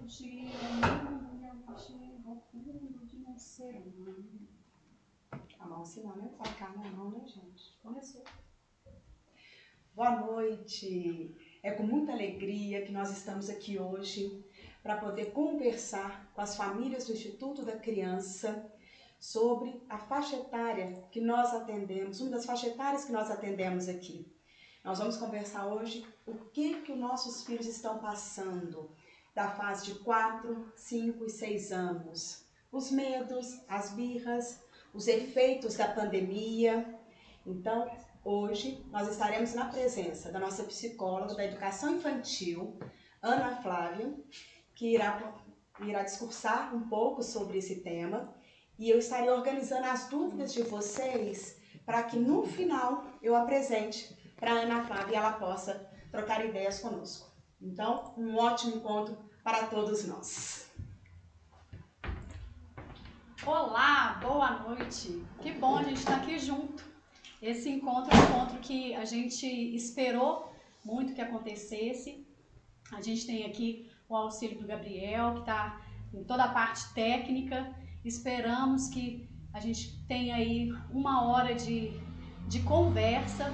dia, mundialmente rotundo de um ser humano. A mão senão nem sacar na mão, né, gente? Começou. Boa noite. É com muita alegria que nós estamos aqui hoje para poder conversar com as famílias do Instituto da Criança sobre a faixa etária que nós atendemos, uma das faixas etárias que nós atendemos aqui. Nós vamos conversar hoje o que os nossos filhos estão passando da fase de 4, 5 e 6 anos. Os medos, as birras, os efeitos da pandemia. Então, hoje nós estaremos na presença da nossa psicóloga da educação infantil, Ana Flávia, que irá discursar um pouco sobre esse tema. E eu estarei organizando as dúvidas de vocês para que no final eu apresente para a Ana Flávia e ela possa trocar ideias conosco. Então, um ótimo encontro para todos nós. Olá, boa noite. Que bom a gente estar aqui junto. Esse encontro é um encontro que a gente esperou muito que acontecesse. A gente tem aqui o auxílio do Gabriel, que está em toda a parte técnica. Esperamos que a gente tenha aí 1 hora de conversa.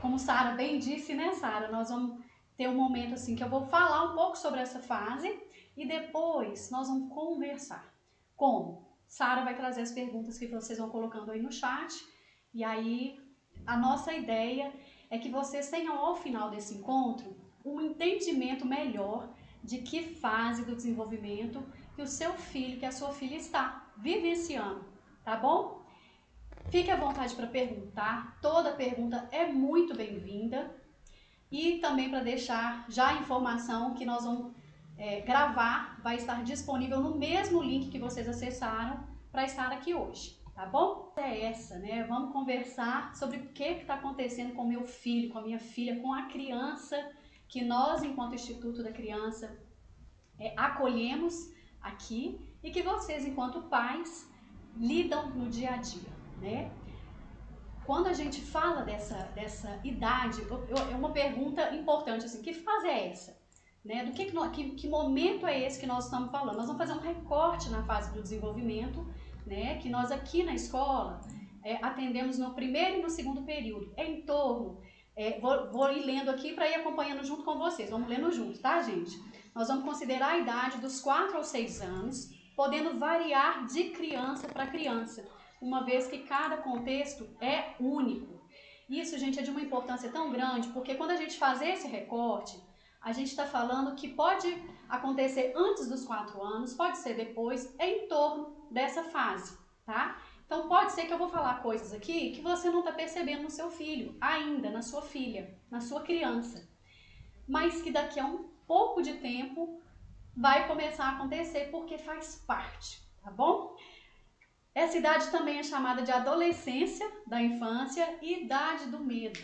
Como Sara bem disse, né, Sara? Nós vamos ter um momento assim que eu vou falar um pouco sobre essa fase e depois nós vamos conversar. Como? Sara vai trazer as perguntas que vocês vão colocando aí no chat e aí a nossa ideia é que vocês tenham ao final desse encontro um entendimento melhor de que fase do desenvolvimento que o seu filho, que a sua filha está vivenciando, tá bom? Fique à vontade para perguntar, toda pergunta é muito bem-vinda e também para deixar já a informação que nós vamos gravar, vai estar disponível no mesmo link que vocês acessaram para estar aqui hoje, tá bom? É essa, né? Vamos conversar sobre o que está acontecendo com o meu filho, com a minha filha, com a criança que nós, enquanto Instituto da Criança, acolhemos aqui e que vocês, enquanto pais, lidam no dia a dia, né? Quando a gente fala dessa idade, é uma pergunta importante, assim, que fase é essa? Né? Do que momento é esse que nós estamos falando? Nós vamos fazer um recorte na fase do desenvolvimento, né? Que nós aqui na escola atendemos no primeiro e no segundo período, em torno, vou ir lendo aqui para ir acompanhando junto com vocês, vamos lendo junto, tá, gente? Nós vamos considerar a idade dos 4 aos 6 anos, podendo variar de criança para criança, uma vez que cada contexto é único. Isso, gente, é de uma importância tão grande, porque quando a gente faz esse recorte, a gente está falando que pode acontecer antes dos 4 anos, pode ser depois, em torno dessa fase, tá? Então pode ser que eu vou falar coisas aqui que você não está percebendo no seu filho, ainda, na sua filha, na sua criança, mas que daqui a um pouco de tempo vai começar a acontecer porque faz parte, tá bom? Essa idade também é chamada de adolescência da infância e idade do medo.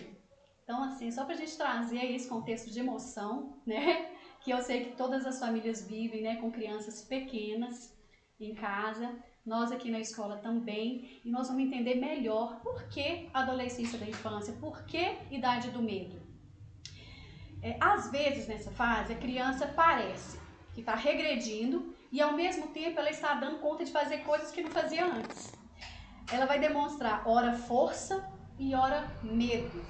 Então, assim, só para a gente trazer aí esse contexto de emoção, né? Que eu sei que todas as famílias vivem, né? Com crianças pequenas em casa, nós aqui na escola também, e nós vamos entender melhor por que adolescência da infância, por que idade do medo. Às vezes, nessa fase, a criança parece que está regredindo e, ao mesmo tempo, ela está dando conta de fazer coisas que não fazia antes. Ela vai demonstrar, ora, força e ora, medo.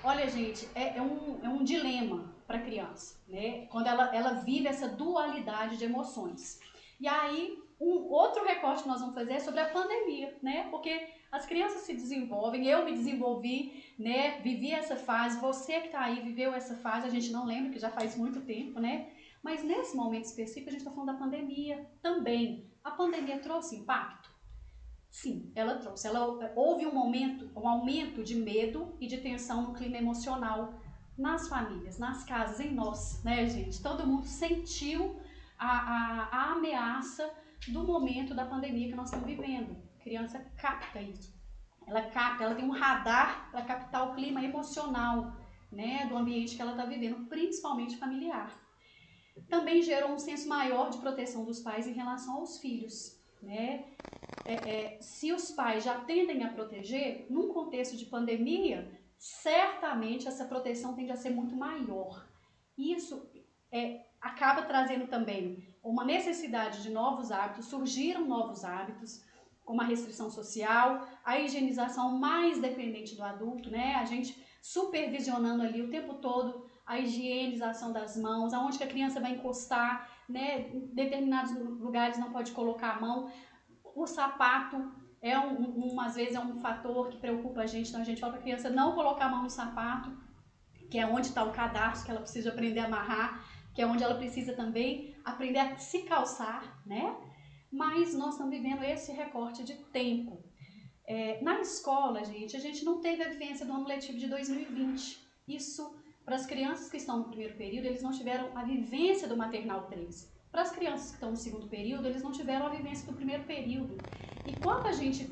Olha, gente, é um dilema para a criança, né? Quando ela vive essa dualidade de emoções. E aí, um outro recorte que nós vamos fazer é sobre a pandemia, né? Porque as crianças se desenvolvem, eu me desenvolvi, né? Vivi essa fase, você que está aí viveu essa fase, a gente não lembra, que já faz muito tempo, né? Mas nesse momento específico a gente está falando da pandemia também. A pandemia trouxe impacto? Sim, ela trouxe. Houve um aumento de medo e de tensão no clima emocional nas famílias, nas casas, em nós, né, gente? Todo mundo sentiu a ameaça do momento da pandemia que nós estamos vivendo. A criança capta isso. Ela tem um radar para captar o clima emocional, né, do ambiente que ela está vivendo, principalmente familiar. Também gerou um senso maior de proteção dos pais em relação aos filhos, né? Se os pais já tendem a proteger, num contexto de pandemia, certamente essa proteção tende a ser muito maior. Isso acaba trazendo também uma necessidade de novos hábitos, surgiram novos hábitos, como a restrição social, a higienização mais dependente do adulto, né? A gente supervisionando ali o tempo todo a higienização das mãos, aonde que a criança vai encostar, né? Em determinados lugares não pode colocar a mão. O sapato é às vezes é um fator que preocupa a gente, então a gente fala para a criança não colocar a mão no sapato, que é onde está o cadarço que ela precisa aprender a amarrar, que é onde ela precisa também aprender a se calçar, né? Mas nós estamos vivendo esse recorte de tempo. Na escola, gente, a gente não teve a vivência do ano letivo de 2020. Isso, para as crianças que estão no primeiro período, eles não tiveram a vivência do maternal 3. Para as crianças que estão no segundo período, eles não tiveram a vivência do primeiro período. E quando a gente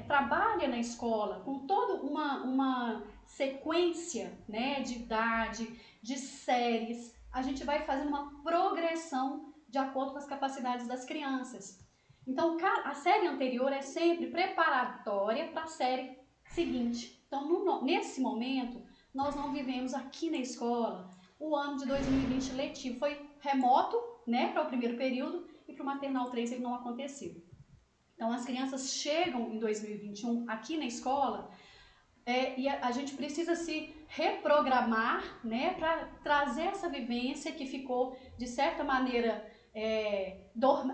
trabalha na escola com toda uma sequência, né, de idade, de séries, a gente vai fazendo uma progressão de acordo com as capacidades das crianças. Então, a série anterior é sempre preparatória para a série seguinte. Então, nesse momento, nós não vivemos aqui na escola o ano de 2020 letivo. Foi remoto, né, para o primeiro período, e para o maternal 3 ele não aconteceu. Então, as crianças chegam em 2021 aqui na escola e a gente precisa se reprogramar, né, para trazer essa vivência que ficou, de certa maneira,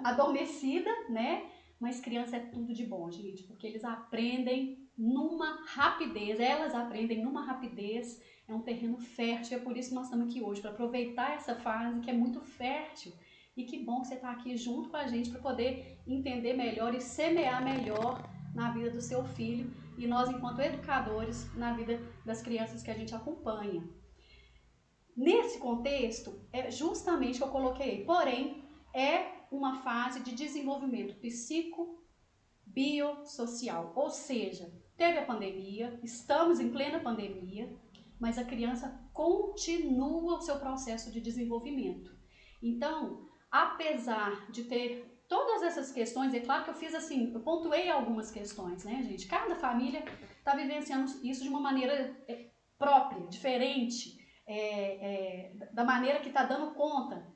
adormecida, né? Mas criança é tudo de bom, gente, porque eles aprendem numa rapidez, elas aprendem numa rapidez, é um terreno fértil, é por isso que nós estamos aqui hoje, para aproveitar essa fase que é muito fértil. E que bom que você está aqui junto com a gente para poder entender melhor e semear melhor na vida do seu filho e nós, enquanto educadores, na vida das crianças que a gente acompanha. Nesse contexto, é justamente o que eu coloquei, porém, é uma fase de desenvolvimento psico-biosocial, ou seja, teve a pandemia, estamos em plena pandemia, mas a criança continua o seu processo de desenvolvimento. Então, apesar de ter todas essas questões, é claro que eu fiz assim, eu pontuei algumas questões, né, gente? Cada família está vivenciando isso de uma maneira própria, diferente, da maneira que está dando conta.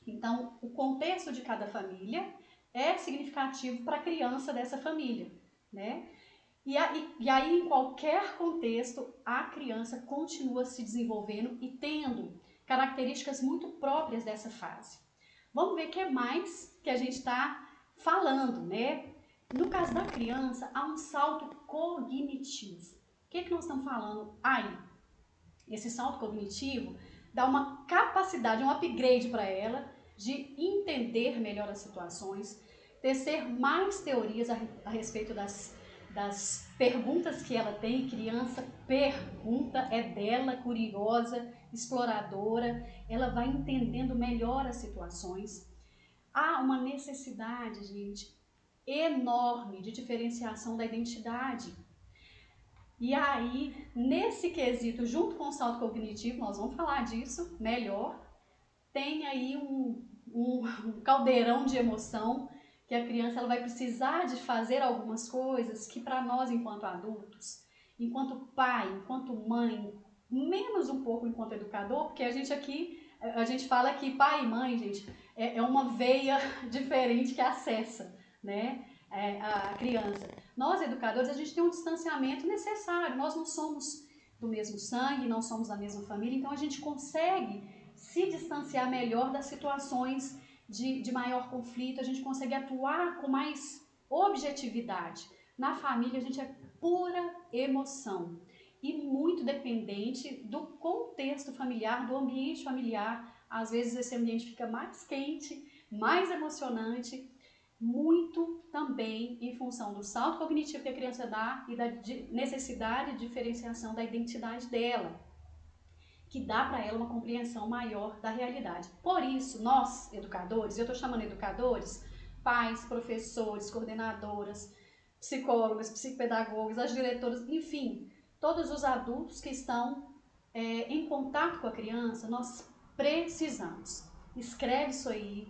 Então, o contexto de cada família é significativo para a criança dessa família, né? E aí, em qualquer contexto, a criança continua se desenvolvendo e tendo características muito próprias dessa fase. Vamos ver o que mais que a gente está falando, né? No caso da criança, há um salto cognitivo. O que nós estamos falando aí? Esse salto cognitivo dá uma capacidade, um upgrade para ela de entender melhor as situações, tecer mais teorias a respeito das perguntas que ela tem. Criança pergunta, é dela, curiosa, exploradora, ela vai entendendo melhor as situações. Há uma necessidade, gente, enorme de diferenciação da identidade. E aí, nesse quesito, junto com o salto cognitivo, nós vamos falar disso melhor, tem aí um caldeirão de emoção que a criança ela vai precisar de fazer algumas coisas que para nós, enquanto adultos, enquanto pai, enquanto mãe, menos um pouco enquanto educador, porque a gente fala que pai e mãe, gente, é uma veia diferente que acessa, né, a criança. Nós, educadores, a gente tem um distanciamento necessário, nós não somos do mesmo sangue, não somos da mesma família, então a gente consegue se distanciar melhor das situações de maior conflito, a gente consegue atuar com mais objetividade. Na família, a gente é pura emoção e muito dependente do contexto familiar, do ambiente familiar. Às vezes esse ambiente fica mais quente, mais emocionante, muito também em função do salto cognitivo que a criança dá e da necessidade de diferenciação da identidade dela, que dá para ela uma compreensão maior da realidade. Por isso, nós, educadores, eu estou chamando educadores, pais, professores, coordenadoras, psicólogas, psicopedagogos, as diretoras, enfim, todos os adultos que estão em contato com a criança, nós precisamos. Escreve isso aí,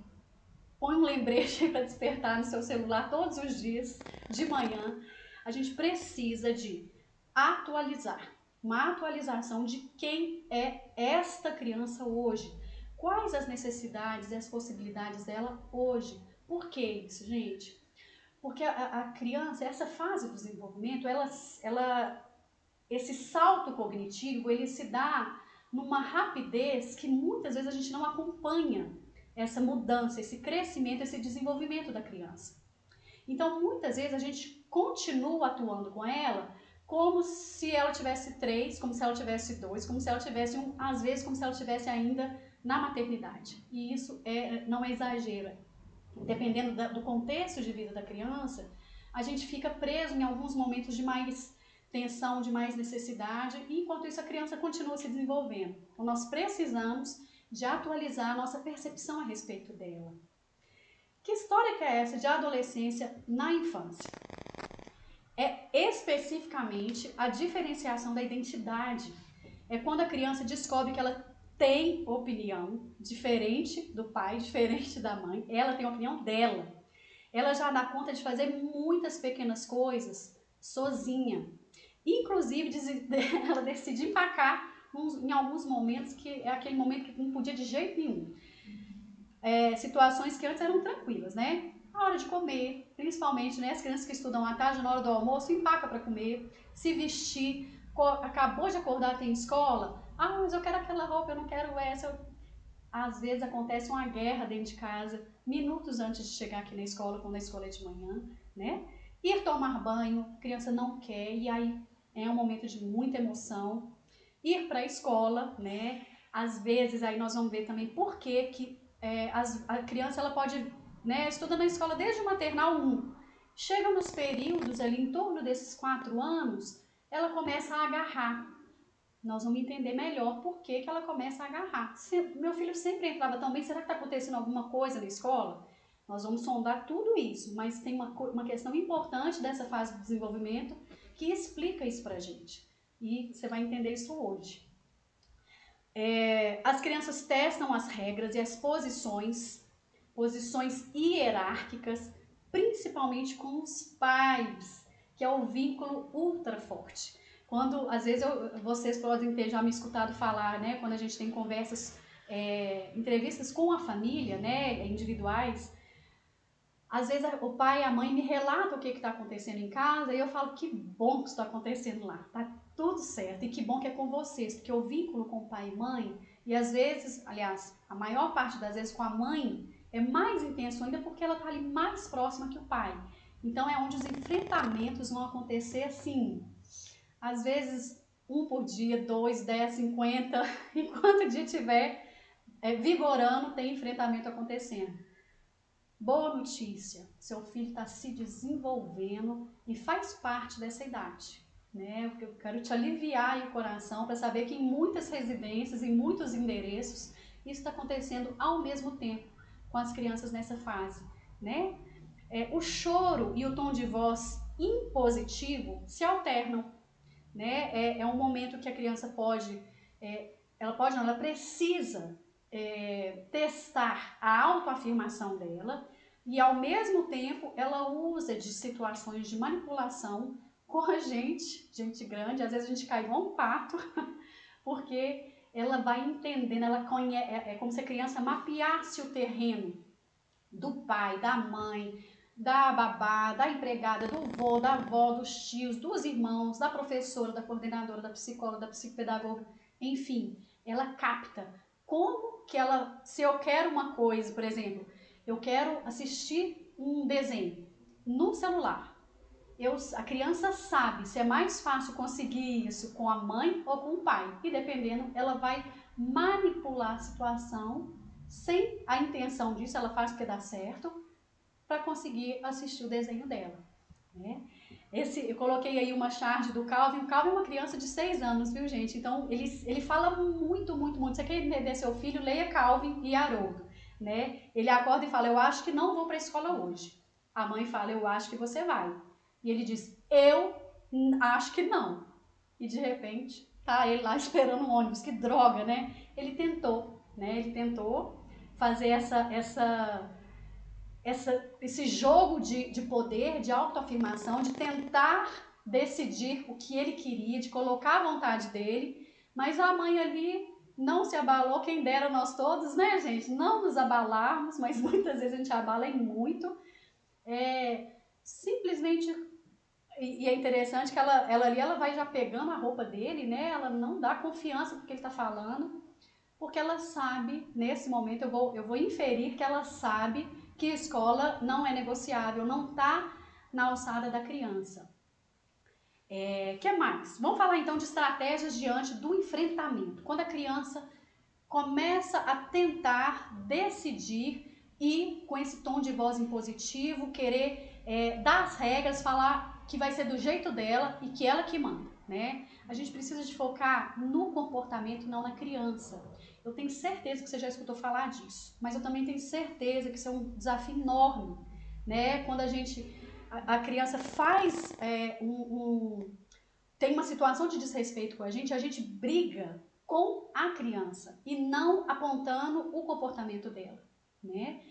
põe um lembrete para despertar no seu celular todos os dias, de manhã. A gente precisa de atualizar, uma atualização de quem é esta criança hoje. quais as necessidades e as possibilidades dela hoje. Por que isso, gente? Porque a criança, essa fase do desenvolvimento, esse salto cognitivo, ele se dá numa rapidez que muitas vezes a gente não acompanha essa mudança, esse crescimento, esse desenvolvimento da criança. Então, muitas vezes a gente continua atuando com ela como se ela tivesse 3, como se ela tivesse 2, como se ela tivesse 1, às vezes como se ela estivesse ainda na maternidade. E isso não é exagero. Dependendo do contexto de vida da criança, a gente fica preso em alguns momentos de mais tensão, de mais necessidade, e enquanto isso a criança continua se desenvolvendo. Então nós precisamos de atualizar a nossa percepção a respeito dela. Que história que é essa de adolescência na infância? É especificamente a diferenciação da identidade. É quando a criança descobre que ela tem opinião diferente do pai, diferente da mãe. Ela tem a opinião dela. Ela já dá conta de fazer muitas pequenas coisas sozinha. Inclusive, ela decide empacar em alguns momentos, que é aquele momento que não podia de jeito nenhum. Situações que antes eram tranquilas, né? A hora de comer, principalmente, né? As crianças que estudam à tarde, na hora do almoço, empaca para comer, se vestir, acabou de acordar, tem escola, mas eu quero aquela roupa, eu não quero essa. Às vezes acontece uma guerra dentro de casa, minutos antes de chegar aqui na escola, quando a escola é de manhã, né? Ir tomar banho, a criança não quer, e aí é um momento de muita emoção. Ir para a escola, né? Às vezes aí nós vamos ver também por que a criança ela pode, né, estuda na escola desde o maternal 1. Chega nos períodos ali em torno desses 4 anos, ela começa a agarrar. Nós vamos entender melhor por que ela começa a agarrar. Meu filho sempre entrava tão bem, será que está acontecendo alguma coisa na escola? Nós vamos sondar tudo isso, mas tem uma questão importante dessa fase do desenvolvimento que explica isso pra gente. E você vai entender isso hoje. As crianças testam as regras e as posições hierárquicas, principalmente com os pais, que é o vínculo ultra forte. Quando, às vezes, vocês podem ter já me escutado falar, né, quando a gente tem conversas, entrevistas com a família, né, individuais, às vezes o pai e a mãe me relatam o que está acontecendo em casa e eu falo, que bom que isso está acontecendo lá, tá tudo certo, e que bom que é com vocês, porque o vínculo com o pai e mãe, e às vezes, aliás, a maior parte das vezes com a mãe, é mais intenso ainda porque ela está ali mais próxima que o pai. Então é onde os enfrentamentos vão acontecer assim, às vezes 1 por dia, 2, 10, 50, enquanto o dia estiver vigorando, tem enfrentamento acontecendo. Boa notícia, seu filho está se desenvolvendo e faz parte dessa idade, né? Eu quero te aliviar aí o coração para saber que em muitas residências, em muitos endereços, isso está acontecendo ao mesmo tempo com as crianças nessa fase, né? O choro e o tom de voz impositivo se alternam, né? É um momento que a criança ela precisa testar a autoafirmação dela e ao mesmo tempo ela usa de situações de manipulação com a gente grande, às vezes a gente cai igual um pato, porque ela vai entendendo, é como se a criança mapeasse o terreno do pai, da mãe, da babá, da empregada, do vô, da avó, dos tios, dos irmãos, da professora, da coordenadora, da psicóloga, da psicopedagoga, enfim, ela capta como que ela, se eu quero uma coisa, por exemplo, eu quero assistir um desenho no celular, a criança sabe se é mais fácil conseguir isso com a mãe ou com o pai, e dependendo, ela vai manipular a situação sem a intenção disso, ela faz porque dá certo, para conseguir assistir o desenho dela, né? Eu coloquei aí uma charge do Calvin. O Calvin é uma criança de 6 anos, viu, gente? Então, ele fala muito, muito, muito. Você quer entender seu filho? Leia Calvin e Haroldo, né? Ele acorda e fala, eu acho que não vou para a escola hoje. A mãe fala, eu acho que você vai. E ele diz, eu acho que não. E, de repente, tá ele lá esperando um ônibus. Que droga, né? Ele tentou, né? Ele tentou fazer esse jogo de poder, de autoafirmação, de tentar decidir o que ele queria, de colocar a vontade dele, mas a mãe ali não se abalou, quem dera nós todos, né, gente? Não nos abalarmos, mas muitas vezes a gente abala em muito. Simplesmente, e é interessante que ela ali ela vai já pegando a roupa dele, né? Ela não dá confiança porque ele está falando, porque ela sabe, nesse momento eu vou inferir que ela sabe que escola não é negociável, não está na alçada da criança. Que mais? Vamos falar então de estratégias diante do enfrentamento. Quando a criança começa a tentar decidir e com esse tom de voz impositivo, querer dar as regras, falar que vai ser do jeito dela e que ela que manda, né? A gente precisa de focar no comportamento, não na criança. Eu tenho certeza que você já escutou falar disso, mas eu também tenho certeza que isso é um desafio enorme, né? Quando a criança faz tem uma situação de desrespeito com a gente briga com a criança e não apontando o comportamento dela, né?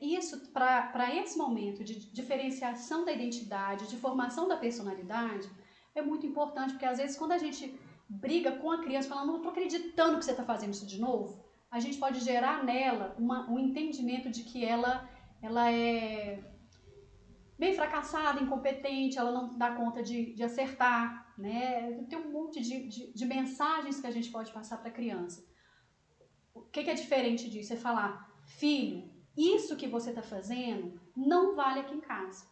Isso, para esse momento de diferenciação da identidade, de formação da personalidade, é muito importante, porque às vezes quando a gente briga com a criança, falando, não estou acreditando que você está fazendo isso de novo, a gente pode gerar nela um entendimento de que ela é bem fracassada, incompetente, ela não dá conta de acertar, né? Tem um monte de mensagens que a gente pode passar para a criança. O que é diferente disso? É falar, filho, isso que você está fazendo não vale aqui em casa.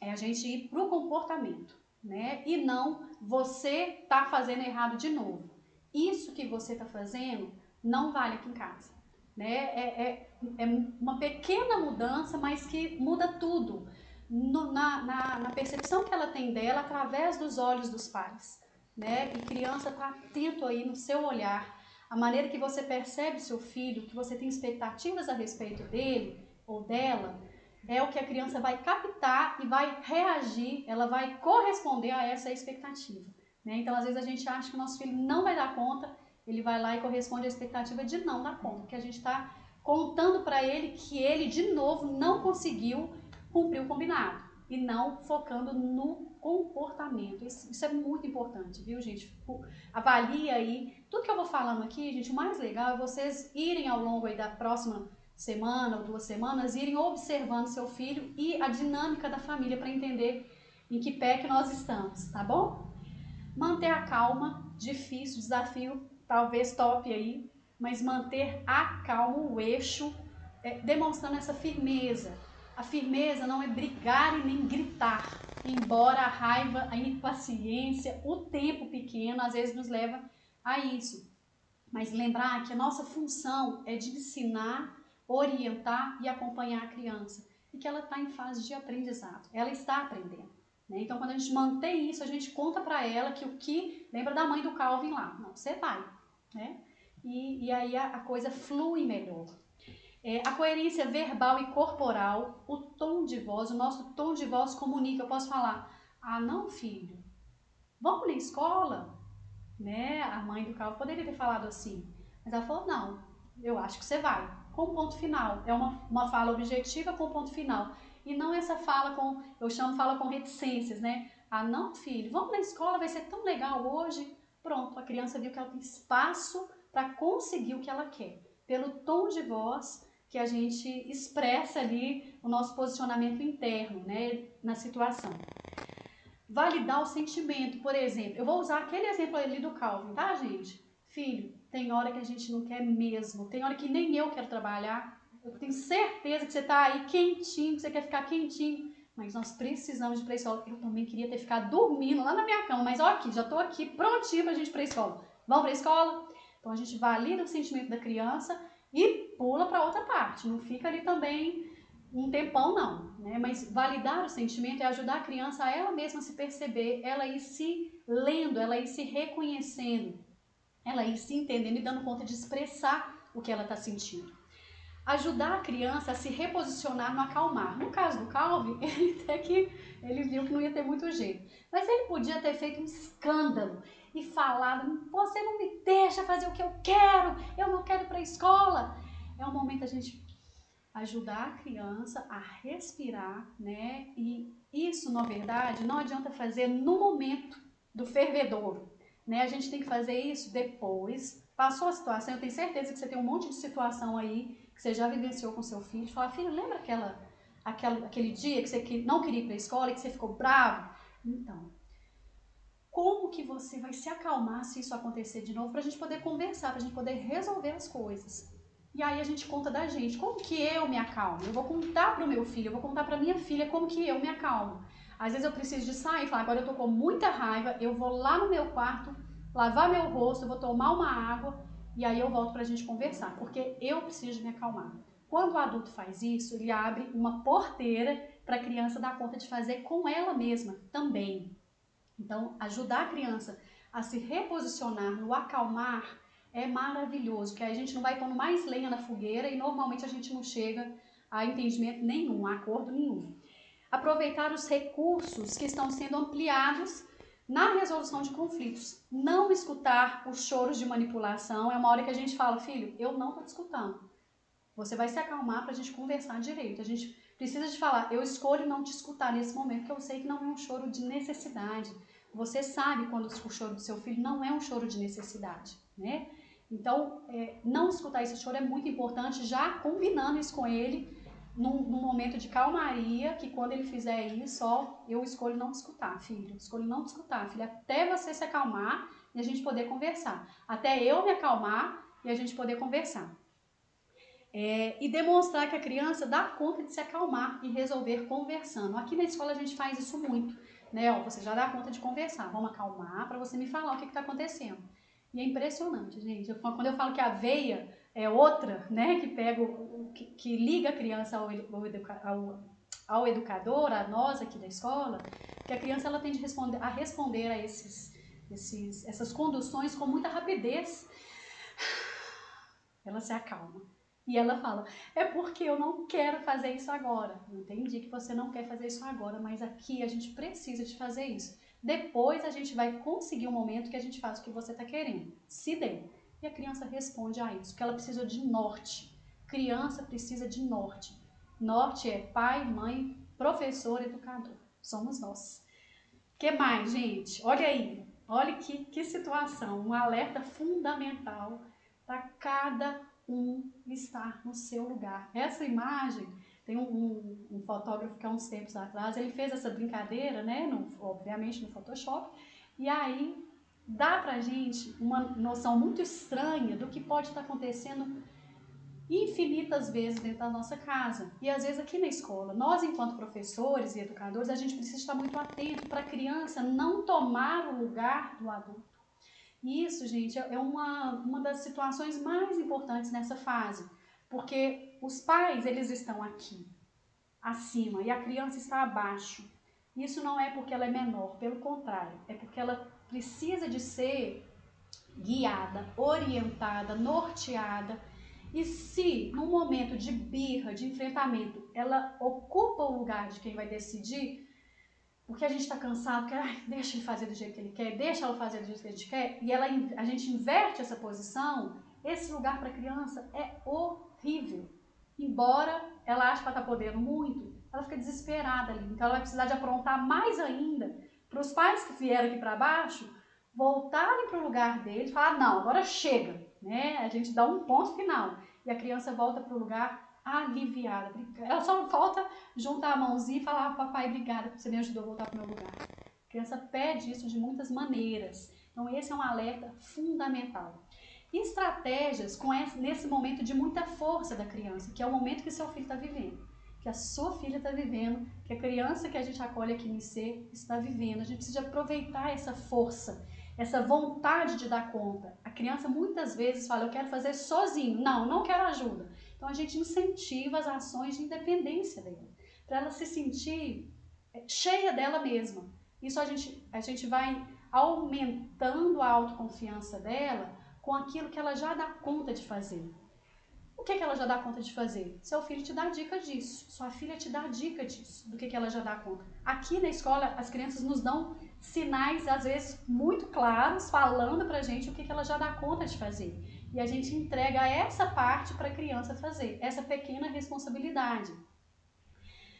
É a gente ir para o comportamento, né? E não você está fazendo errado de novo. Isso que você está fazendo não vale aqui em casa, né? É uma pequena mudança, mas que muda tudo na percepção que ela tem dela através dos olhos dos pais, né? E criança está atento aí no seu olhar, a maneira que você percebe seu filho, que você tem expectativas a respeito dele ou dela, é o que a criança vai captar e vai reagir, ela vai corresponder a essa expectativa, né? Então, às vezes a gente acha que o nosso filho não vai dar conta, ele vai lá e corresponde à expectativa de não dar conta, porque a gente está contando para ele que ele, de novo, não conseguiu cumprir o combinado e não focando no comportamento. Isso é muito importante, viu, gente? Avalia aí. Tudo que eu vou falando aqui, gente, o mais legal é vocês irem ao longo aí da próxima semana ou 2 semanas, irem observando seu filho e a dinâmica da família para entender em que pé que nós estamos, tá bom? Manter a calma, difícil, desafio, talvez top aí, mas manter a calma, o eixo, demonstrando essa firmeza. A firmeza não é brigar e nem gritar, embora a raiva, a impaciência, o tempo pequeno às vezes nos leva a isso. Mas lembrar que a nossa função é de ensinar, orientar e acompanhar a criança. E que ela está em fase de aprendizado, ela está aprendendo. Né? Então, quando a gente mantém isso, a gente conta para ela que lembra da mãe do Calvin lá, não, você vai. Né? E aí a coisa flui melhor. A coerência verbal e corporal, o tom de voz, o nosso tom de voz comunica. Eu posso falar, não, filho, vamos na escola? Né? A mãe do Calvin poderia ter falado assim, mas ela falou, não, eu acho que você vai, com ponto final. É uma fala objetiva com ponto final. E não essa fala eu chamo fala com reticências, né? Não, filho, vamos na escola, vai ser tão legal hoje. Pronto, a criança viu que ela tem espaço para conseguir o que ela quer. Pelo tom de voz que a gente expressa ali o nosso posicionamento interno, né, na situação. Validar o sentimento, por exemplo, eu vou usar aquele exemplo ali do Calvin, tá, gente? Filho, tem hora que a gente não quer mesmo, tem hora que nem eu quero trabalhar, eu tenho certeza que você tá aí quentinho, que você quer ficar quentinho, mas nós precisamos de ir pra escola. Eu também queria ter ficado dormindo lá na minha cama, mas ó aqui, já tô aqui prontinho pra gente ir pra escola. Vamos pra escola? Então a gente valida o sentimento da criança e pula pra outra parte, não fica ali também um tempão não, né? Mas validar o sentimento é ajudar a criança a ela mesma se perceber, ela ir se lendo, ela ir se reconhecendo, ela ir se entendendo e dando conta de expressar o que ela está sentindo. Ajudar a criança a se reposicionar no acalmar. No caso do Calvin, ele viu que não ia ter muito jeito, mas ele podia ter feito um escândalo e falado, você não me deixa fazer o que eu não quero ir para a escola. É um momento a gente ajudar a criança a respirar, né? E isso, na verdade, não adianta fazer no momento do fervedouro, né? A gente tem que fazer isso depois, passou a situação, eu tenho certeza que você tem um monte de situação aí que você já vivenciou com seu filho. Fala, filho, lembra aquele dia que você não queria ir para a escola e que você ficou bravo? Então, como que você vai se acalmar se isso acontecer de novo, para a gente poder conversar, para a gente poder resolver as coisas. E aí a gente conta da gente, como que eu me acalmo? Eu vou contar para o meu filho, eu vou contar para minha filha como que eu me acalmo. Às vezes eu preciso de sair e falar, agora eu tô com muita raiva, eu vou lá no meu quarto, lavar meu rosto, eu vou tomar uma água e aí eu volto pra gente conversar, porque eu preciso me acalmar. Quando o adulto faz isso, ele abre uma porteira para a criança dar conta de fazer com ela mesma também. Então, ajudar a criança a se reposicionar no acalmar é maravilhoso, porque aí a gente não vai pondo mais lenha na fogueira e normalmente a gente não chega a entendimento nenhum, a acordo nenhum. Aproveitar os recursos que estão sendo ampliados na resolução de conflitos. Não escutar os choros de manipulação. É uma hora que a gente fala, filho, eu não estou te escutando. Você vai se acalmar para a gente conversar direito. A gente precisa de falar, eu escolho não te escutar nesse momento, porque eu sei que não é um choro de necessidade. Você sabe quando o choro do seu filho não é um choro de necessidade, né? Então, não escutar esse choro é muito importante, já combinando isso com ele, num momento de calmaria, que quando ele fizer isso, eu escolho não te escutar, filho. Escolho não te escutar, filho, até você se acalmar e a gente poder conversar. Até eu me acalmar e a gente poder conversar. E demonstrar que a criança dá conta de se acalmar e resolver conversando. Aqui na escola a gente faz isso muito, né? Você já dá conta de conversar, vamos acalmar para você me falar o que está acontecendo. E é impressionante, gente. Quando eu falo que a veia é outra, né? Que pega, que liga a criança ao educador, a nós aqui da escola, que a criança ela tende a responder a essas conduções com muita rapidez. Ela se acalma. E ela fala, é porque eu não quero fazer isso agora. Eu entendi que você não quer fazer isso agora, mas aqui a gente precisa de fazer isso. Depois a gente vai conseguir um momento que a gente faz o que você está querendo. Se der. E a criança responde a isso, porque ela precisa de norte. Criança precisa de norte. Norte é pai, mãe, professor, educador. Somos nós. O que mais, gente? Olha aí. Olha que situação. Um alerta fundamental para cada estar no seu lugar. Essa imagem, tem um fotógrafo que há uns tempos atrás, ele fez essa brincadeira, né, obviamente no Photoshop, e aí dá pra gente uma noção muito estranha do que pode estar acontecendo infinitas vezes dentro da nossa casa. E às vezes aqui na escola, nós enquanto professores e educadores, a gente precisa estar muito atento para a criança não tomar o lugar do adulto. E isso, gente, é uma das situações mais importantes nessa fase, porque os pais, eles estão aqui, acima, e a criança está abaixo. Isso não é porque ela é menor, pelo contrário, é porque ela precisa de ser guiada, orientada, norteada. E se, num momento de birra, de enfrentamento, ela ocupa o lugar de quem vai decidir, porque a gente está cansado, que deixa ele fazer do jeito que ele quer, deixa ela fazer do jeito que a gente quer, e a gente inverte essa posição, esse lugar para a criança é horrível. Embora ela ache que ela está podendo muito, ela fica desesperada ali. Então ela vai precisar de aprontar mais ainda para os pais que vieram aqui para baixo voltarem para o lugar deles e falar, não, agora chega, né? A gente dá um ponto final. E a criança volta para o lugar aliviada. Ela só falta juntar a mãozinha e falar, papai, obrigada porque você me ajudou a voltar para o meu lugar. A criança pede isso de muitas maneiras. Então esse é um alerta fundamental. E estratégias nesse momento de muita força da criança, que é o momento que seu filho está vivendo, que a sua filha está vivendo, que a criança que a gente acolhe aqui no IC está vivendo. A gente precisa aproveitar essa força, essa vontade de dar conta. A criança muitas vezes fala, eu quero fazer sozinho. Não, não quero ajuda. Então a gente incentiva as ações de independência dela, para ela se sentir cheia dela mesma. Isso a gente vai aumentando a autoconfiança dela com aquilo que ela já dá conta de fazer. O que ela já dá conta de fazer? Seu filho te dá dica disso, sua filha te dá dica disso, do que ela já dá conta. Aqui na escola, as crianças nos dão sinais, às vezes, muito claros, falando pra gente o que ela já dá conta de fazer. E a gente entrega essa parte para a criança fazer, essa pequena responsabilidade.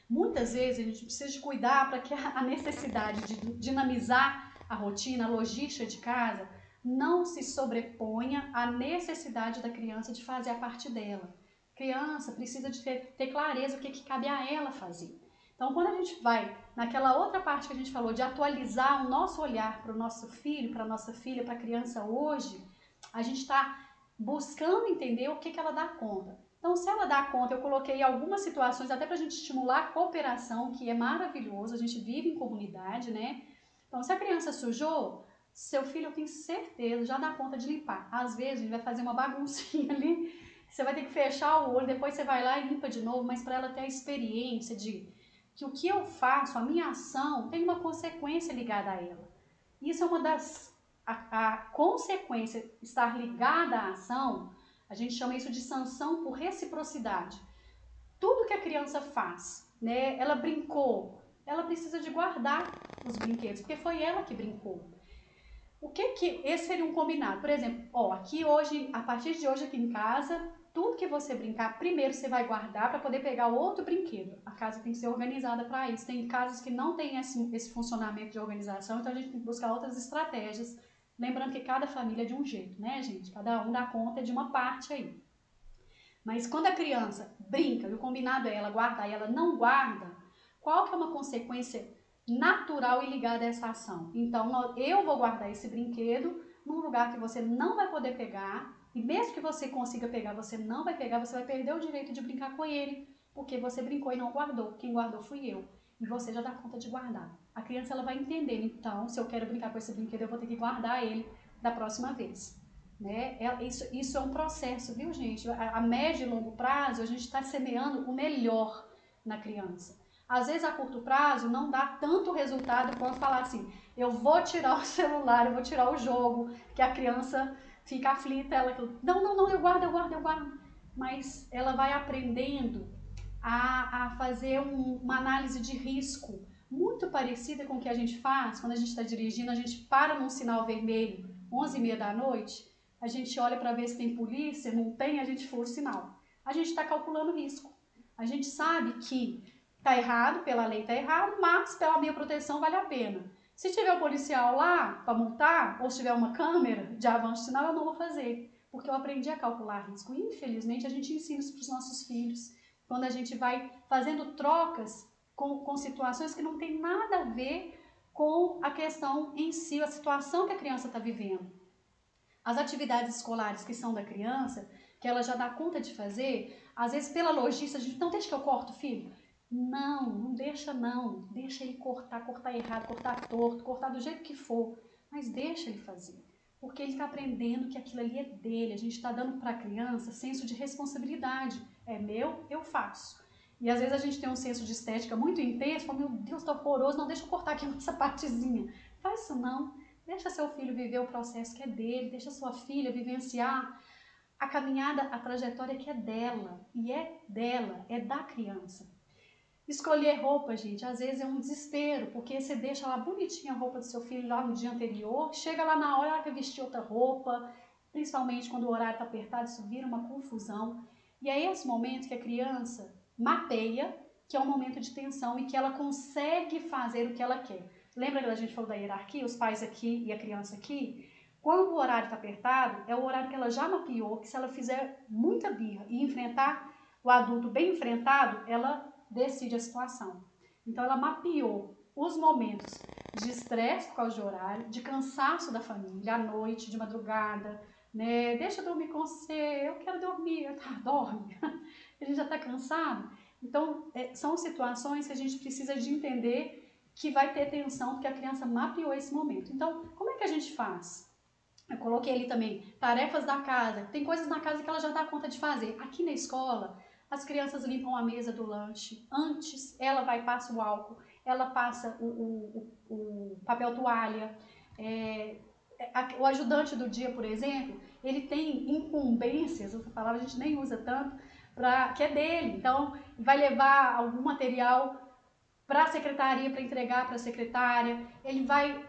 Muitas vezes a gente precisa de cuidar para que a necessidade de dinamizar a rotina, a logística de casa, não se sobreponha à necessidade da criança de fazer a parte dela. A criança precisa de ter clareza o que cabe a ela fazer. Então, quando a gente vai naquela outra parte que a gente falou de atualizar o nosso olhar para o nosso filho, para a nossa filha, para a criança hoje, a gente está buscando entender o que ela dá conta. Então, se ela dá conta, eu coloquei algumas situações até para a gente estimular a cooperação, que é maravilhoso, a gente vive em comunidade, né? Então, se a criança sujou, seu filho, eu tenho certeza, já dá conta de limpar. Às vezes, a gente vai fazer uma baguncinha ali, você vai ter que fechar o olho, depois você vai lá e limpa de novo, mas para ela ter a experiência de que o que eu faço, a minha ação, tem uma consequência ligada a ela. Isso é uma das... A consequência estar ligada à ação, a gente chama isso de sanção por reciprocidade. Tudo que a criança faz, né? Ela brincou, ela precisa de guardar os brinquedos, porque foi ela que brincou. Esse seria um combinado? Por exemplo, aqui hoje, a partir de hoje aqui em casa, tudo que você brincar, primeiro você vai guardar para poder pegar outro brinquedo. A casa tem que ser organizada para isso. Tem casas que não tem esse funcionamento de organização, então a gente tem que buscar outras estratégias. Lembrando que cada família é de um jeito, né, gente? Cada um dá conta de uma parte aí. Mas quando a criança brinca, e o combinado é ela guardar e ela não guarda, qual que é uma consequência natural e ligada a essa ação? Então, eu vou guardar esse brinquedo num lugar que você não vai poder pegar, e mesmo que você consiga pegar, você não vai pegar, você vai perder o direito de brincar com ele, porque você brincou e não guardou. Quem guardou fui eu. E você já dá conta de guardar. A criança ela vai entender, então, se eu quero brincar com esse brinquedo, eu vou ter que guardar ele da próxima vez. Né? Isso é um processo, viu, gente? A médio e longo prazo, a gente está semeando o melhor na criança. Às vezes, a curto prazo, não dá tanto resultado quanto falar assim, eu vou tirar o celular, eu vou tirar o jogo, que a criança fica aflita, ela não, eu guardo. Mas ela vai aprendendo a fazer uma análise de risco, muito parecida com o que a gente faz quando a gente está dirigindo, a gente para num sinal vermelho, 11h30 da noite, a gente olha para ver se tem polícia, não tem, a gente fura o sinal. A gente está calculando risco. A gente sabe que está errado, pela lei está errado, mas pela minha proteção vale a pena. Se tiver um policial lá para multar, ou se tiver uma câmera de avanço de sinal, eu não vou fazer, porque eu aprendi a calcular risco. Infelizmente, a gente ensina isso para os nossos filhos, quando a gente vai fazendo trocas com situações que não tem nada a ver com a questão em si, a situação que a criança está vivendo. As atividades escolares que são da criança, que ela já dá conta de fazer, às vezes pela logística, a gente não deixa que eu corto, filho. Não deixa não. Deixa ele cortar errado, cortar torto, cortar do jeito que for. Mas deixa ele fazer. Porque ele está aprendendo que aquilo ali é dele. A gente está dando para a criança senso de responsabilidade. É meu, eu faço. E às vezes a gente tem um senso de estética muito intenso, fala, meu Deus, tá horroroso, não, deixa eu cortar aqui essa partezinha. Faz isso não. Deixa seu filho viver o processo que é dele, deixa sua filha vivenciar a caminhada, a trajetória que é dela. E é dela, é da criança. Escolher roupa, gente, às vezes é um desespero, porque você deixa lá bonitinha a roupa do seu filho lá no dia anterior, chega lá na hora, ela quer vestir outra roupa, principalmente quando o horário está apertado, isso vira uma confusão. E é esse momento que a criança mapeia, que é um momento de tensão e que ela consegue fazer o que ela quer. Lembra que a gente falou da hierarquia, os pais aqui e a criança aqui? Quando o horário está apertado, é o horário que ela já mapeou, que se ela fizer muita birra e enfrentar o adulto bem enfrentado, ela decide a situação. Então ela mapeou os momentos de estresse por causa de horário, de cansaço da família, à noite, de madrugada, né? Deixa eu dormir com você, eu quero dormir, dorme. A gente já está cansado. Então são situações que a gente precisa de entender que vai ter tensão, porque a criança mapeou esse momento. Então, como é que a gente faz? Eu coloquei ali também tarefas da casa. Tem coisas na casa que ela já dá conta de fazer. Aqui na escola, as crianças limpam a mesa do lanche. Antes, ela vai e passa o álcool. Ela passa o papel toalha. O ajudante do dia, por exemplo, ele tem incumbências, essa palavra a gente nem usa tanto, que é dele. Então, vai levar algum material para a secretaria, para entregar para a secretária. Ele vai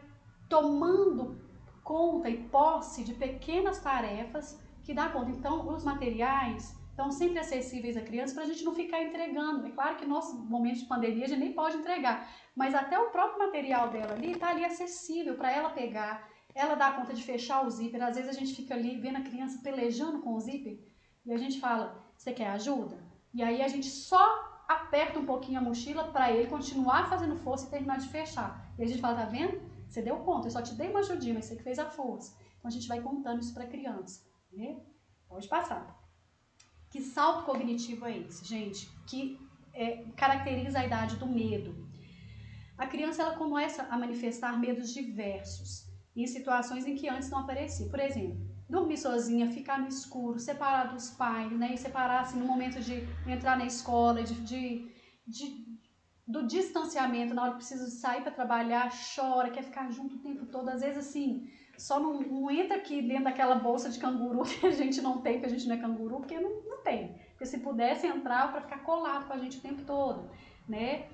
tomando conta e posse de pequenas tarefas que dá conta. Então, os materiais estão sempre acessíveis à criança para a gente não ficar entregando. É claro que no nosso momento de pandemia a gente nem pode entregar, mas até o próprio material dela ali está ali acessível para ela pegar ela dá conta de fechar o zíper. Às vezes a gente fica ali vendo a criança pelejando com o zíper e a gente fala, você quer ajuda? E aí a gente só aperta um pouquinho a mochila para ele continuar fazendo força e terminar de fechar. E a gente fala, tá vendo? Você deu conta, eu só te dei uma ajudinha, mas você que fez a força. Então a gente vai contando isso para a criança, né? Pode passar. Que salto cognitivo é esse, gente? Que caracteriza a idade do medo. A criança ela começa a manifestar medos diversos em situações em que antes não aparecia. Por exemplo, dormir sozinha, ficar no escuro, separar dos pais, né? E separar assim, no momento de entrar na escola, do distanciamento, na hora que precisa sair para trabalhar, chora, quer ficar junto o tempo todo. Às vezes, assim, só não entra aqui dentro daquela bolsa de canguru que a gente não tem, porque a gente não é canguru, porque não tem. Porque se pudesse entrar para ficar colado com a gente o tempo todo, né?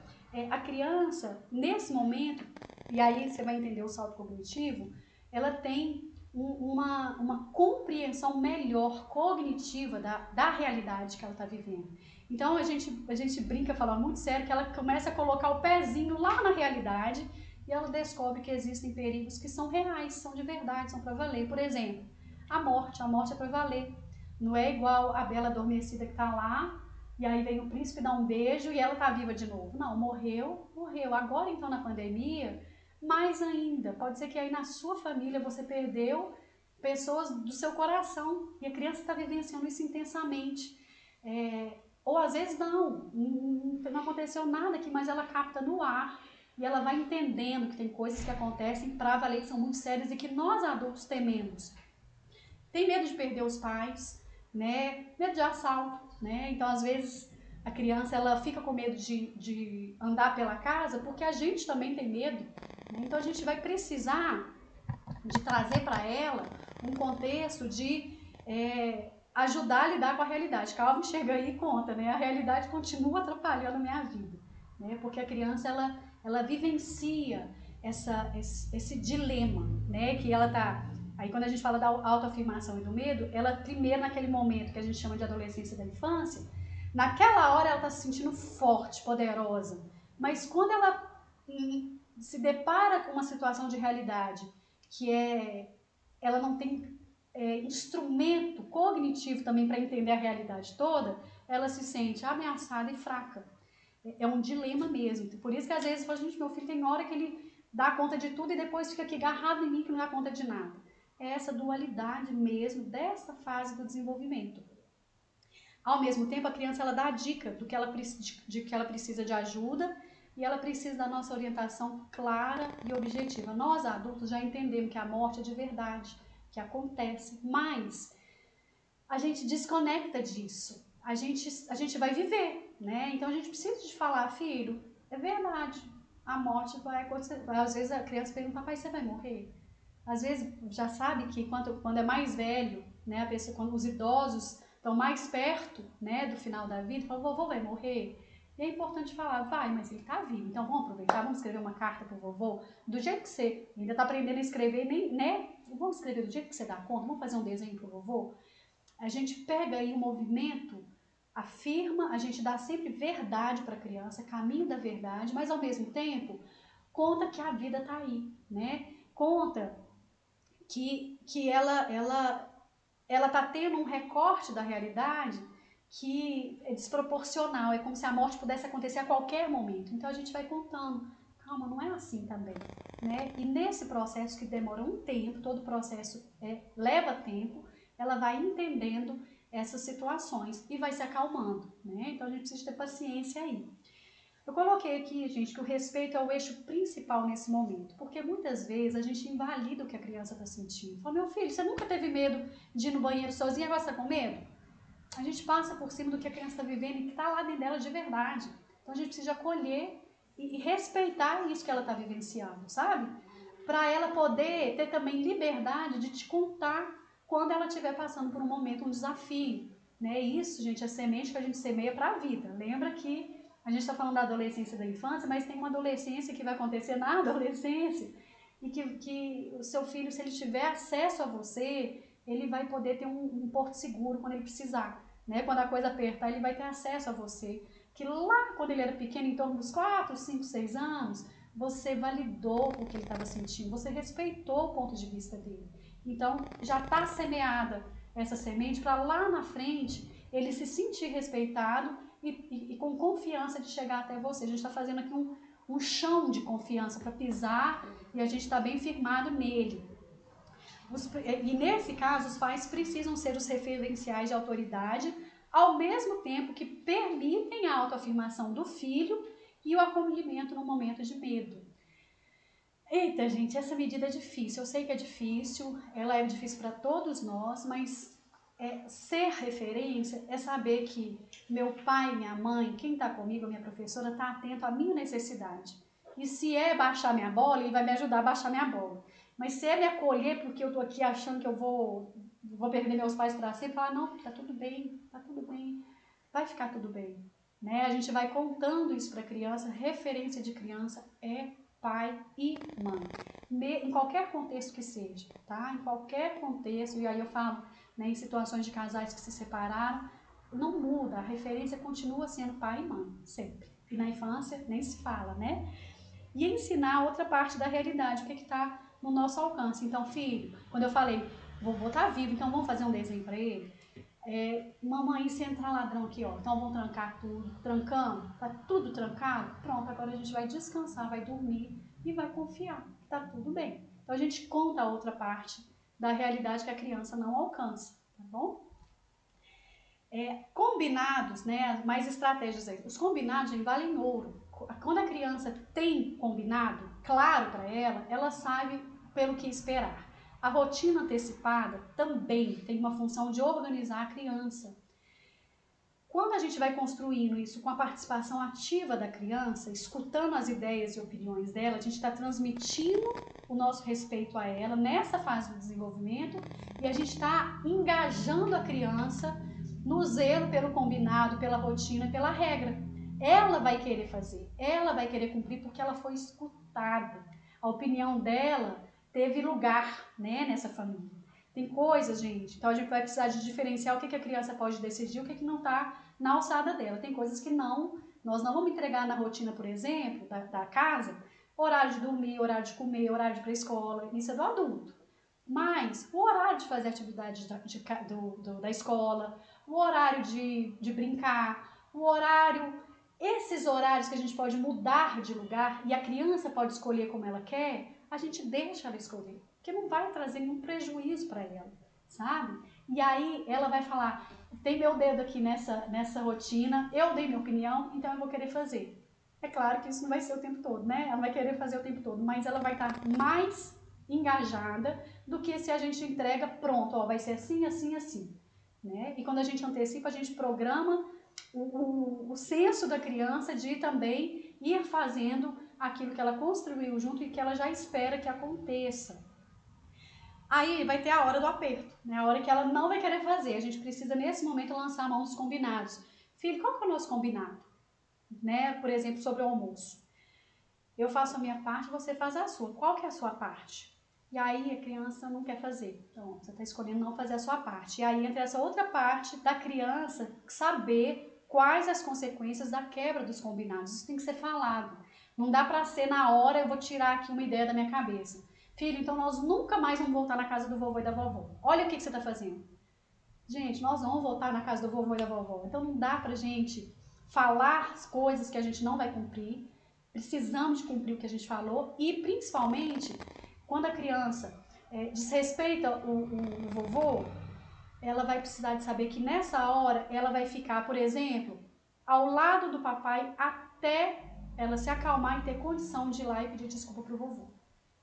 A criança, nesse momento, e aí você vai entender o salto cognitivo, ela tem uma compreensão melhor cognitiva da realidade que ela está vivendo. Então a gente brinca, fala muito sério, que ela começa a colocar o pezinho lá na realidade e ela descobre que existem perigos que são reais, são de verdade, são para valer. Por exemplo, a morte é para valer. Não é igual a bela adormecida que está lá, e aí vem o príncipe dar um beijo e ela tá viva de novo. Não, morreu. Agora então na pandemia, mais ainda, pode ser que aí na sua família você perdeu pessoas do seu coração e a criança está vivenciando isso intensamente. Ou às vezes não aconteceu nada aqui, mas ela capta no ar e ela vai entendendo que tem coisas que acontecem para valer, que são muito sérias e que nós adultos tememos. Tem medo de perder os pais, né? Medo de assalto, né? Então, às vezes, a criança ela fica com medo de andar pela casa porque a gente também tem medo, né? Então, a gente vai precisar de trazer para ela um contexto de ajudar a lidar com a realidade. Calma, chega aí e conta, né? A realidade continua atrapalhando a minha vida, né? Porque a criança, ela vivencia esse dilema, né? Que ela tá... Aí quando a gente fala da autoafirmação e do medo, ela primeiro naquele momento que a gente chama de adolescência da infância, naquela hora ela está se sentindo forte, poderosa. Mas quando ela se depara com uma situação de realidade que ela não tem instrumento cognitivo também para entender a realidade toda, ela se sente ameaçada e fraca. É um dilema mesmo. Por isso que às vezes, gente, meu filho tem hora que ele dá conta de tudo e depois fica aqui agarrado em mim que não dá conta de nada. É essa dualidade mesmo dessa fase do desenvolvimento. Ao mesmo tempo, a criança ela dá a dica de que ela precisa de ajuda e ela precisa da nossa orientação clara e objetiva. Nós, adultos, já entendemos que a morte é de verdade, que acontece, mas a gente desconecta disso. A gente vai viver, né? Então a gente precisa de falar, filho, é verdade, a morte vai acontecer. Às vezes a criança pergunta, papai, você vai morrer? Às vezes já sabe que quando é mais velho, né, a pessoa, quando os idosos estão mais perto, né, do final da vida, fala, vovô vai morrer? E é importante falar, vai, mas ele está vivo, então vamos aproveitar, vamos escrever uma carta para o vovô, do jeito que você ainda está aprendendo a escrever, né, vamos escrever do jeito que você dá conta, vamos fazer um desenho para o vovô? A gente pega aí o movimento, afirma, a gente dá sempre verdade para a criança, caminho da verdade, mas ao mesmo tempo conta que a vida está aí, né? Conta que ela está tendo um recorte da realidade que é desproporcional, é como se a morte pudesse acontecer a qualquer momento. Então a gente vai contando, calma, não é assim também, né? E nesse processo que demora um tempo, todo processo leva tempo, ela vai entendendo essas situações e vai se acalmando, né? Então a gente precisa ter paciência aí. Eu coloquei aqui, gente, que o respeito é o eixo principal nesse momento, porque muitas vezes a gente invalida o que a criança está sentindo. Fala, meu filho, você nunca teve medo de ir no banheiro sozinha, agora você está com medo? A gente passa por cima do que a criança está vivendo e que está lá dentro dela de verdade. Então a gente precisa acolher e respeitar isso que ela está vivenciando, sabe? Para ela poder ter também liberdade de te contar quando ela estiver passando por um momento, um desafio, né? Isso, gente, é semente que a gente semeia para a vida. Lembra que a gente está falando da adolescência, da infância, mas tem uma adolescência que vai acontecer na adolescência e que o seu filho, se ele tiver acesso a você, ele vai poder ter um porto seguro quando ele precisar, né? Quando a coisa apertar, ele vai ter acesso a você. Que lá, quando ele era pequeno, em torno dos 4, 5, 6 anos, você validou o que ele estava sentindo, você respeitou o ponto de vista dele. Então, já está semeada essa semente para lá na frente ele se sentir respeitado e com confiança de chegar até você. A gente está fazendo aqui um chão de confiança para pisar e a gente está bem firmado nele. E nesse caso, os pais precisam ser os referenciais de autoridade, ao mesmo tempo que permitem a autoafirmação do filho e o acolhimento no momento de medo. Eita, gente, essa medida é difícil. Eu sei que é difícil, ela é difícil para todos nós, mas ser referência é saber que meu pai, minha mãe, quem está comigo, a minha professora, está atento à minha necessidade. E se é baixar minha bola, ele vai me ajudar a baixar minha bola. Mas se é me acolher porque eu estou aqui achando que eu vou perder meus pais para sempre, falar, não, tá tudo bem, vai ficar tudo bem. Né? A gente vai contando isso para a criança, referência de criança é pai e mãe. Em qualquer contexto que seja, tá? Em qualquer contexto, e aí eu falo, né, em situações de casais que se separaram, não muda, a referência continua sendo pai e mãe, sempre. E na infância nem se fala, né? E ensinar outra parte da realidade, o que está no nosso alcance. Então, filho, quando eu falei, vovô tá vivo, então vamos fazer um desenho para ele? Mamãe, se entrar ladrão aqui, ó, então vamos trancar tudo, trancando, tá tudo trancado? Pronto, agora a gente vai descansar, vai dormir e vai confiar, tá tudo bem. Então a gente conta a outra parte da realidade que a criança não alcança, tá bom? Combinados, né, mais estratégias aí. Os combinados, gente, valem ouro. Quando a criança tem combinado claro para ela, ela sabe pelo que esperar. A rotina antecipada também tem uma função de organizar a criança. Quando a gente vai construindo isso com a participação ativa da criança, escutando as ideias e opiniões dela, a gente está transmitindo o nosso respeito a ela nessa fase do desenvolvimento e a gente está engajando a criança no zelo pelo combinado, pela rotina, pela regra. Ela vai querer fazer, ela vai querer cumprir porque ela foi escutada. A opinião dela teve lugar, né, nessa família. Tem coisas, gente, então a gente vai precisar de diferenciar o que a criança pode decidir, o que não está na alçada dela. Tem coisas que nós não vamos entregar na rotina, por exemplo, da casa, horário de dormir, horário de comer, horário de ir para a escola, isso é do adulto. Mas o horário de fazer atividade da escola, o horário de brincar, o horário, esses horários que a gente pode mudar de lugar e a criança pode escolher como ela quer, a gente deixa ela escolher, porque não vai trazer nenhum prejuízo para ela, sabe? E aí ela vai falar, tem meu dedo aqui nessa rotina, eu dei minha opinião, então eu vou querer fazer. É claro que isso não vai ser o tempo todo, né? Ela vai querer fazer o tempo todo, mas ela vai estar mais engajada do que se a gente entrega pronto, ó, vai ser assim, assim, assim. Né? E quando a gente antecipa, a gente programa o senso da criança de também ir fazendo aquilo que ela construiu junto e que ela já espera que aconteça. Aí vai ter a hora do aperto, né? A hora que ela não vai querer fazer. A gente precisa, nesse momento, lançar a mão dos combinados. Filho, qual que é o nosso combinado? Né? Por exemplo, sobre o almoço. Eu faço a minha parte, você faz a sua. Qual que é a sua parte? E aí a criança não quer fazer. Então, você está escolhendo não fazer a sua parte. E aí entra essa outra parte da criança saber quais as consequências da quebra dos combinados. Isso tem que ser falado. Não dá para ser na hora, eu vou tirar aqui uma ideia da minha cabeça. Filho, então nós nunca mais vamos voltar na casa do vovô e da vovó. Olha o que você está fazendo. Gente, nós vamos voltar na casa do vovô e da vovó. Então não dá pra gente falar as coisas que a gente não vai cumprir. Precisamos de cumprir o que a gente falou e, principalmente, quando a criança desrespeita o vovô, ela vai precisar de saber que nessa hora ela vai ficar, por exemplo, ao lado do papai até ela se acalmar e ter condição de ir lá e pedir desculpa pro vovô.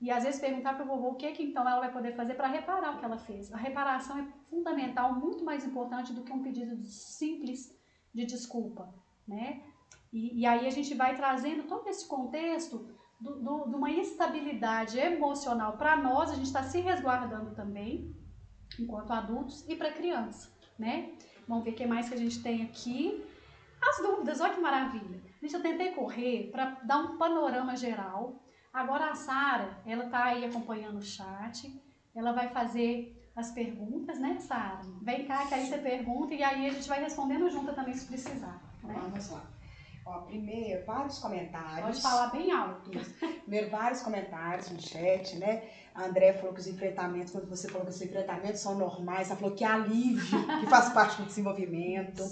E às vezes perguntar pro vovô o que então ela vai poder fazer para reparar o que ela fez. A reparação é fundamental, muito mais importante do que um pedido simples de desculpa, né? E aí a gente vai trazendo todo esse contexto de uma estabilidade emocional para nós, a gente está se resguardando também, enquanto adultos, e para a criança, né? Vamos ver o que mais que a gente tem aqui. As dúvidas, olha que maravilha. Gente, eu tentei correr para dar um panorama geral. Agora a Sara, ela está aí acompanhando o chat, ela vai fazer as perguntas, né, Sara? Vem cá que aí você pergunta e aí a gente vai respondendo junto também se precisar. Né? Vamos lá. Ó, primeiro, vários comentários. Pode falar bem alto. Primeiro, vários comentários no chat, né? A André falou que os enfrentamentos, quando você falou que os enfrentamentos são normais, ela falou que é alívio, que faz parte do desenvolvimento.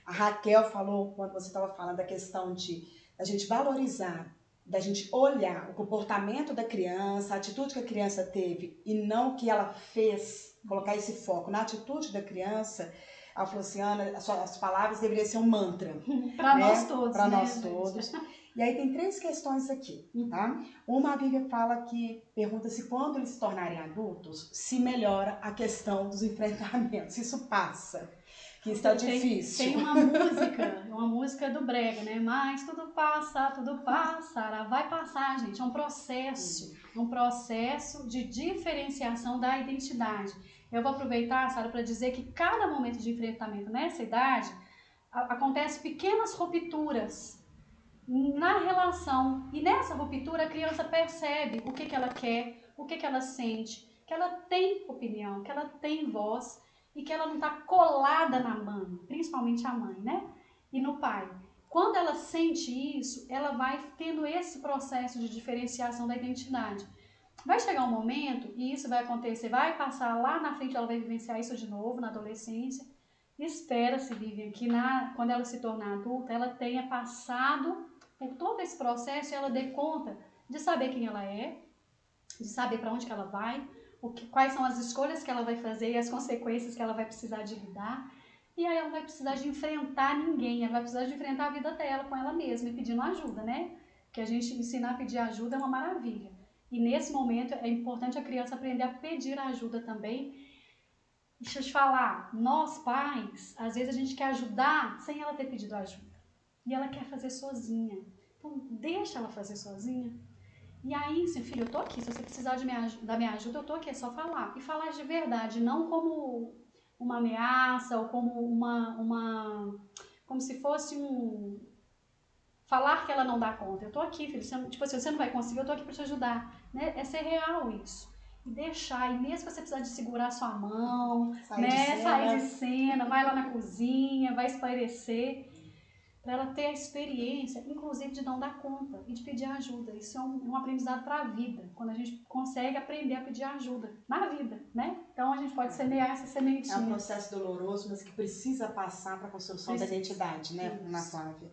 A Raquel falou, quando você estava falando da questão de a gente valorizar, da gente olhar o comportamento da criança, a atitude que a criança teve e não o que ela fez, colocar esse foco na atitude da criança. Ela falou assim, Ana, as palavras deveriam ser um mantra. Para né? nós todos, Para né, nós gente? todos. E aí tem 3 questões aqui, tá? Uma, a Vivian fala que, pergunta se quando eles se tornarem adultos, se melhora a questão dos enfrentamentos, se isso passa, que está difícil. Tem uma música do Brega, né? Mas tudo passará, vai passar, gente. É um processo de diferenciação da identidade. Eu vou aproveitar, Sara, para dizer que cada momento de enfrentamento nessa idade acontece pequenas rupturas na relação. E nessa ruptura a criança percebe o que ela quer, o que ela sente, que ela tem opinião, que ela tem voz e que ela não está colada na mãe, principalmente a mãe, né? E no pai. Quando ela sente isso, ela vai tendo esse processo de diferenciação da identidade. Vai chegar um momento, e isso vai acontecer, vai passar lá na frente, ela vai vivenciar isso de novo na adolescência. Espera-se, Vivian, que quando ela se tornar adulta, ela tenha passado por todo esse processo e ela dê conta de saber quem ela é, de saber para onde que ela vai, quais são as escolhas que ela vai fazer e as consequências que ela vai precisar de lidar. E aí ela vai precisar de enfrentar ninguém, ela vai precisar de enfrentar a vida dela com ela mesma e pedindo ajuda, né? Porque a gente ensinar a pedir ajuda é uma maravilha. E nesse momento é importante a criança aprender a pedir ajuda também. Deixa eu te falar, nós pais, às vezes a gente quer ajudar sem ela ter pedido ajuda. E ela quer fazer sozinha. Então deixa ela fazer sozinha. E aí, assim, filho, eu tô aqui, se você precisar da minha ajuda, eu tô aqui, é só falar. E falar de verdade, não como uma ameaça ou como como se fosse falar que ela não dá conta. Eu tô aqui, filho, tipo assim, você não vai conseguir, eu tô aqui pra te ajudar. Né? É ser real isso. E deixar, e mesmo que você precisar de segurar sua mão, sair de cena, vai lá na cozinha, vai espairecer, para ela ter a experiência, inclusive de não dar conta e de pedir ajuda. Isso é um aprendizado para a vida, quando a gente consegue aprender a pedir ajuda na vida, né? Então a gente pode semear essa sementinha. É um processo doloroso, mas que precisa passar para a construção da identidade, né, Ana Flávia?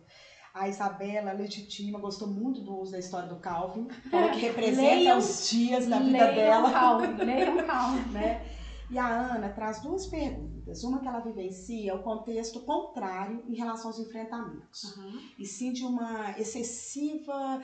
A Isabela Legitima gostou muito do uso da história do Calvin, falou que representa os dias da vida dela. Leiam Calvin. Né? E a Ana traz 2 perguntas. Uma que ela vivencia o contexto contrário em relação aos enfrentamentos. E sim de uma excessiva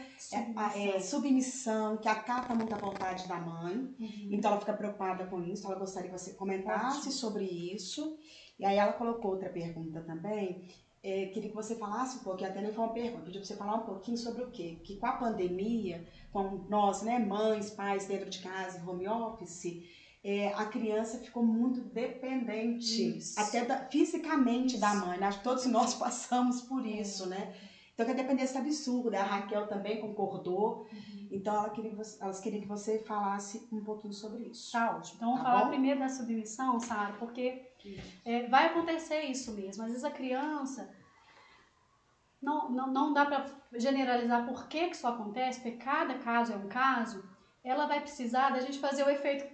submissão, que acata muito a vontade da mãe. Então ela fica preocupada com isso. Ela gostaria que você comentasse sobre isso. E aí ela colocou outra pergunta também. Queria que você falasse um pouquinho, até nem foi uma pergunta, pedi para você falar um pouquinho sobre o quê? Que com a pandemia, com nós, né, mães, pais dentro de casa, em home office, a criança ficou muito dependente, até fisicamente da mãe. Acho que todos nós passamos por isso, né? Então, que a dependência absurda. A Raquel também concordou. Então, elas queriam que você falasse um pouquinho sobre isso. Tá ótimo. Então, vamos falar primeiro da submissão, Sara, porque vai acontecer isso mesmo. Às vezes a criança, não dá para generalizar por que isso acontece, porque cada caso é um caso. Ela vai precisar da gente fazer o efeito,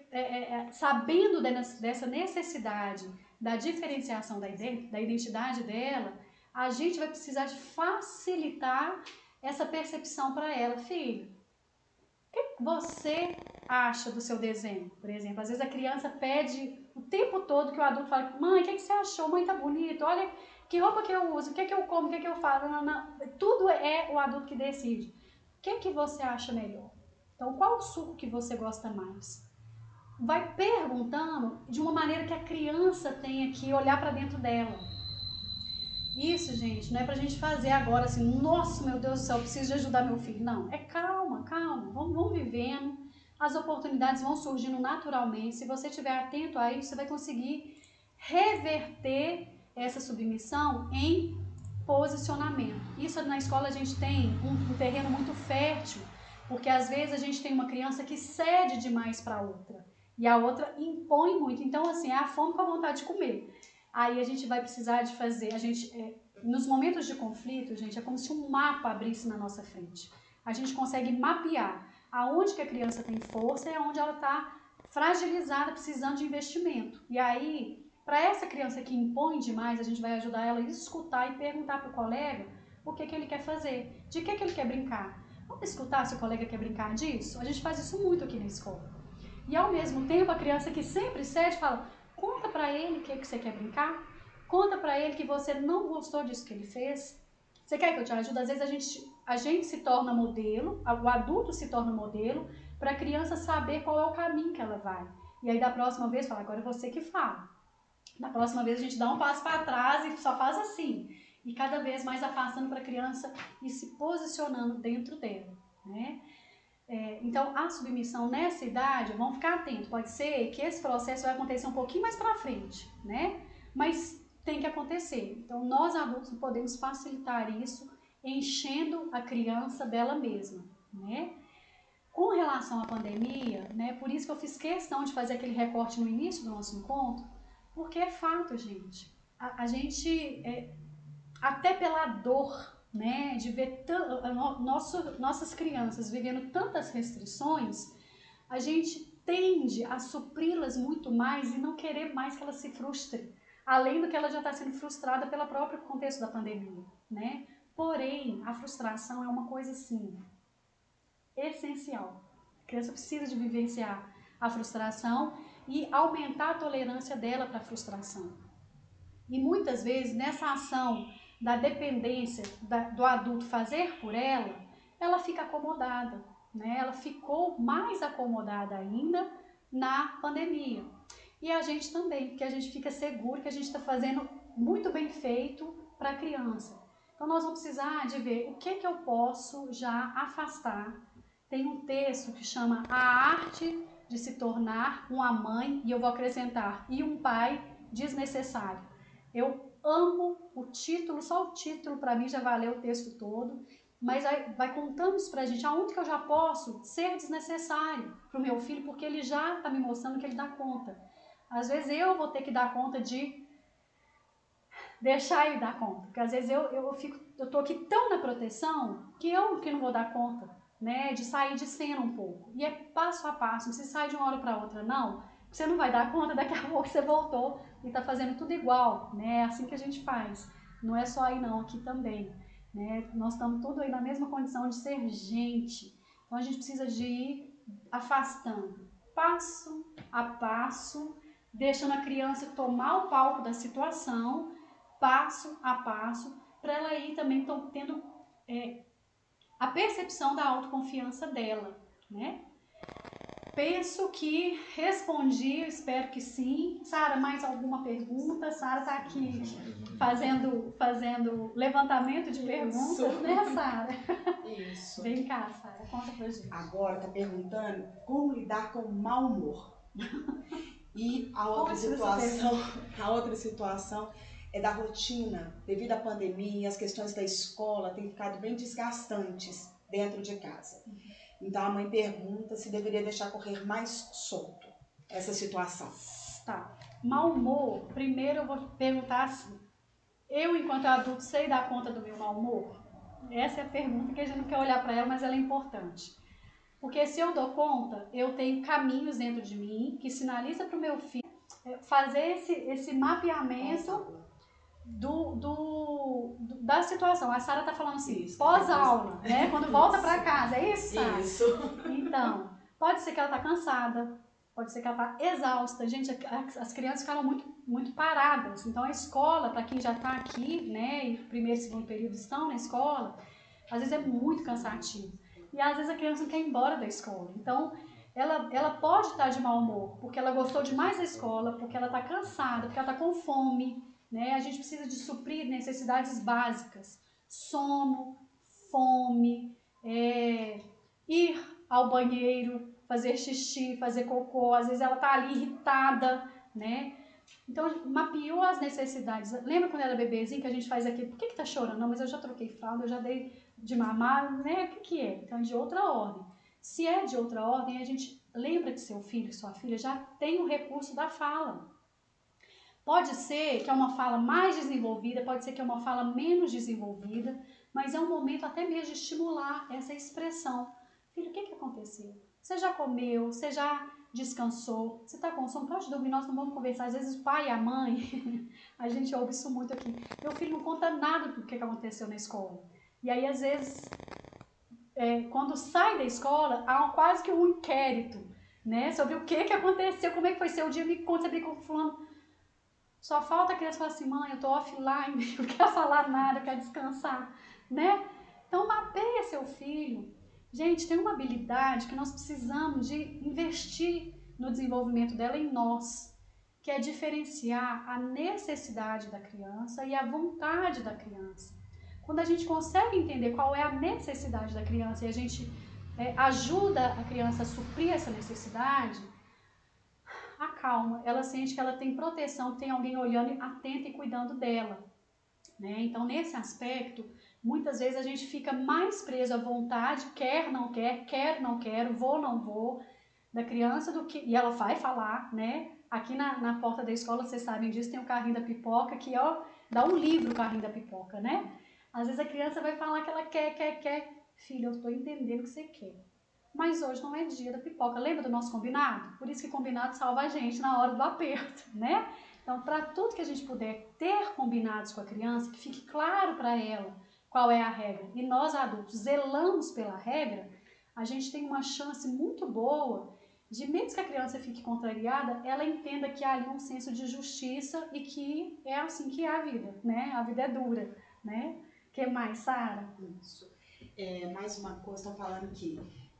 sabendo dessa necessidade da diferenciação da identidade dela, a gente vai precisar de facilitar essa percepção para ela. Filho, o que você acha do seu desenho, por exemplo? Às vezes a criança pede o tempo todo que o adulto fala: mãe, o que você achou? Mãe, tá bonito, olha que roupa que eu uso, o que eu como, o que eu faço. Tudo é o adulto que decide. O que você acha melhor? Então, qual o suco que você gosta mais? Vai perguntando de uma maneira que a criança tenha que olhar para dentro dela. Isso, gente, não é pra gente fazer agora assim, nossa, meu Deus do céu, eu preciso de ajudar meu filho. Não, é calma, vamos vivendo. As oportunidades vão surgindo naturalmente. Se você estiver atento a isso, você vai conseguir reverter essa submissão em posicionamento. Isso na escola a gente tem um terreno muito fértil, porque às vezes a gente tem uma criança que cede demais para a outra e a outra impõe muito. Então, assim, é a fome com a vontade de comer. Aí a gente vai precisar de fazer, Nos momentos de conflito, gente, é como se um mapa abrisse na nossa frente. A gente consegue mapear aonde que a criança tem força e aonde ela está fragilizada, precisando de investimento. E aí, para essa criança que impõe demais, a gente vai ajudar ela a escutar e perguntar para o colega o que ele quer fazer, de que ele quer brincar. Vamos escutar se o colega quer brincar disso? A gente faz isso muito aqui na escola. E ao mesmo tempo, a criança que sempre cede fala, conta para ele o que você quer brincar, conta para ele que você não gostou disso que ele fez. Você quer que eu te ajude? Às vezes a gente se torna modelo, o adulto se torna modelo, para a criança saber qual é o caminho que ela vai. E aí da próxima vez fala, agora é você que fala. Na próxima vez a gente dá um passo para trás e só faz assim. E cada vez mais afastando para a criança e se posicionando dentro dela, né? Então, a submissão nessa idade, vamos ficar atentos, pode ser que esse processo vai acontecer um pouquinho mais para frente, né? Mas tem que acontecer. Então, nós adultos podemos facilitar isso enchendo a criança dela mesma, né? Com relação à pandemia, né? Por isso que eu fiz questão de fazer aquele recorte no início do nosso encontro, porque é fato, gente. A gente, até pela dor, né, de ver nossas crianças vivendo tantas restrições, a gente tende a supri-las muito mais e não querer mais que elas se frustrem, além do que ela já está sendo frustrada pelo próprio contexto da pandemia, né? Porém, a frustração é uma coisa, assim, essencial. A criança precisa de vivenciar a frustração e aumentar a tolerância dela para a frustração. E muitas vezes, nessa ação da dependência do adulto fazer por ela, ela fica acomodada, né? Ela ficou mais acomodada ainda na pandemia. E a gente também, porque a gente fica seguro que a gente está fazendo muito bem feito para a criança. Então nós vamos precisar de ver o que eu posso já afastar. Tem um texto que chama A Arte de se tornar uma mãe, e eu vou acrescentar, e um pai desnecessário. Eu amo o título, só o título para mim já valeu o texto todo, mas vai contando isso pra gente, aonde que eu já posso ser desnecessário pro meu filho, porque ele já tá me mostrando que ele dá conta. Às vezes eu vou ter que dar conta de deixar ele dar conta, porque às vezes eu tô aqui tão na proteção que eu que não vou dar conta, né, de sair de cena um pouco. E é passo a passo, não precisa sair de uma hora para outra, não. Você não vai dar conta, daqui a pouco você voltou e tá fazendo tudo igual, né? É assim que a gente faz. Não é só aí não, aqui também, né? Nós estamos tudo aí na mesma condição de ser gente. Então a gente precisa de ir afastando, passo a passo, deixando a criança tomar o palco da situação, passo a passo, para ela ir também tendo a percepção da autoconfiança dela, né? Penso que respondi, espero que sim. Sara, mais alguma pergunta? Sara está aqui fazendo levantamento de perguntas, isso, né, Sara? Isso. Vem cá, Sara, conta pra gente. Agora está perguntando como lidar com o mau humor. E a outra situação é da rotina, devido à pandemia, as questões da escola têm ficado bem desgastantes dentro de casa. Então a mãe pergunta se deveria deixar correr mais solto essa situação. Tá. Mau humor, primeiro eu vou perguntar assim, eu enquanto adulto sei dar conta do meu mau humor? Essa é a pergunta que a gente não quer olhar para ela, mas ela é importante. Porque se eu dou conta, eu tenho caminhos dentro de mim que sinaliza para o meu filho fazer esse mapeamento da situação. A Sara tá falando assim, pós-aula, né? Quando volta para casa, é isso, Sara? Isso. Então, pode ser que ela tá cansada, pode ser que ela tá exausta. Gente, as crianças ficaram muito paradas. Então, a escola, para quem já tá aqui, né, e primeiro e segundo período estão na escola, às vezes é muito cansativo. E às vezes a criança não quer ir embora da escola. Então, ela pode estar de mau humor, porque ela gostou demais da escola, porque ela tá cansada, porque ela tá com fome, né? A gente precisa de suprir necessidades básicas, sono, fome, ir ao banheiro, fazer xixi, fazer cocô, às vezes ela tá ali irritada, né? Então, mapeou as necessidades. Lembra quando era bebezinho que a gente faz aquilo? Por que tá chorando? Não, mas eu já troquei fralda, eu já dei de mamar, né? O que é? Então, é de outra ordem. Se é de outra ordem, a gente lembra que seu filho, sua filha já tem o recurso da fala. Pode ser que é uma fala mais desenvolvida, pode ser que é uma fala menos desenvolvida, mas é um momento até mesmo de estimular essa expressão. Filho, o que aconteceu? Você já comeu? Você já descansou? Você está com sono? Pode dormir, nós não vamos conversar. Às vezes o pai e a mãe, a gente ouve isso muito aqui. Meu filho não conta nada do que aconteceu na escola. E aí, às vezes, quando sai da escola, há quase que um inquérito, né? Sobre o que aconteceu, como é que foi seu dia, me conta, você brincou com fulano. Só falta a criança falar assim, mãe, eu tô offline, não quero falar nada, eu quero descansar, né? Então, mapeia seu filho. Gente, tem uma habilidade que nós precisamos de investir no desenvolvimento dela em nós, que é diferenciar a necessidade da criança e a vontade da criança. Quando a gente consegue entender qual é a necessidade da criança e a gente ajuda a criança a suprir essa necessidade, acalma, ela sente que ela tem proteção, que tem alguém olhando, atento e cuidando dela, né? Então, nesse aspecto, muitas vezes a gente fica mais preso à vontade, quer, não quero, vou, não vou, da criança, e ela vai falar, né? Aqui na porta da escola, vocês sabem disso, tem o carrinho da pipoca, que dá um livro o carrinho da pipoca, né? Às vezes a criança vai falar que ela quer. Filho, eu estou entendendo o que você quer. Mas hoje não é dia da pipoca. Lembra do nosso combinado? Por isso que combinado salva a gente na hora do aperto, né? Então, para tudo que a gente puder ter combinados com a criança, que fique claro para ela qual é a regra, e nós adultos zelamos pela regra, a gente tem uma chance muito boa de, mesmo que a criança fique contrariada, ela entenda que há ali um senso de justiça e que é assim que é a vida, né? A vida é dura, né? O que mais, Sara? Isso. Mais uma coisa, estão falando que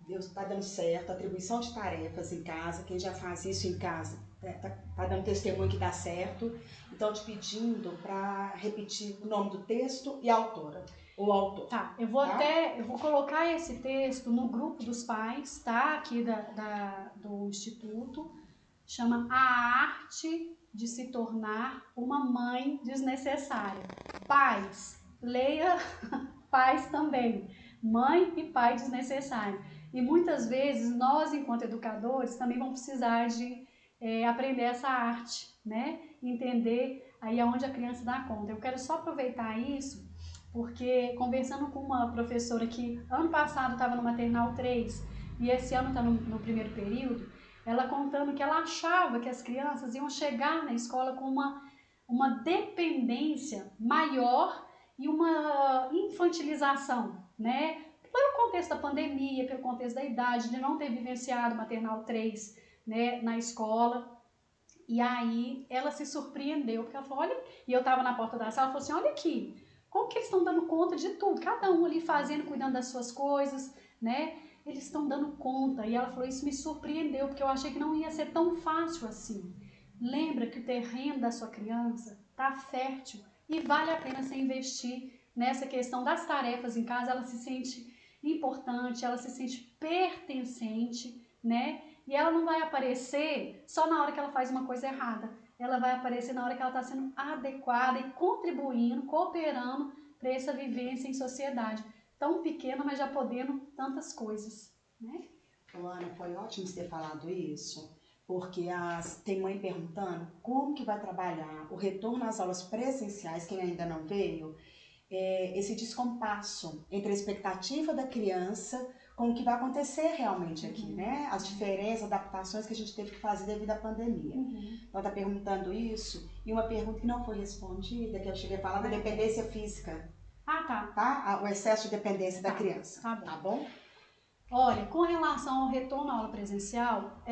Deus está dando certo, atribuição de tarefas em casa, quem já faz isso em casa está dando testemunho que dá certo. Então, te pedindo para repetir o nome do texto e a autora, ou autor. Tá, eu vou colocar esse texto no grupo dos pais, tá? Aqui do Instituto. Chama A Arte de se tornar uma mãe desnecessária. Pais, leia pais também. Mãe e pai desnecessário. E muitas vezes nós, enquanto educadores, também vamos precisar de aprender essa arte, né? Entender aí aonde a criança dá conta. Eu quero só aproveitar isso, porque conversando com uma professora que ano passado estava no Maternal 3 e esse ano está no primeiro período, ela contando que ela achava que as crianças iam chegar na escola com uma dependência maior e uma infantilização, né? Pelo contexto da pandemia, pelo contexto da idade, de não ter vivenciado Maternal 3, né, na escola. E aí ela se surpreendeu, porque ela falou, olha, e eu estava na porta da sala, ela falou assim, olha aqui, como que eles estão dando conta de tudo, cada um ali fazendo, cuidando das suas coisas, né? Eles estão dando conta. E ela falou, isso me surpreendeu, porque eu achei que não ia ser tão fácil assim. Lembra que o terreno da sua criança está fértil e vale a pena você investir nessa questão das tarefas em casa. Ela se sente importante, ela se sente pertencente, né? E ela não vai aparecer só na hora que ela faz uma coisa errada. Ela vai aparecer na hora que ela está sendo adequada e contribuindo, cooperando para essa vivência em sociedade. Tão pequena, mas já podendo tantas coisas, né? Ana, foi ótimo você ter falado isso, porque tem mãe perguntando como que vai trabalhar o retorno às aulas presenciais, quem ainda não veio, esse descompasso entre a expectativa da criança com o que vai acontecer realmente aqui, né? As diferenças, adaptações que a gente teve que fazer devido à pandemia. Ela está perguntando isso, e uma pergunta que não foi respondida, que eu cheguei a falar da dependência física. Tá? O excesso de dependência da criança. Tá bom? Olha, com relação ao retorno à aula presencial,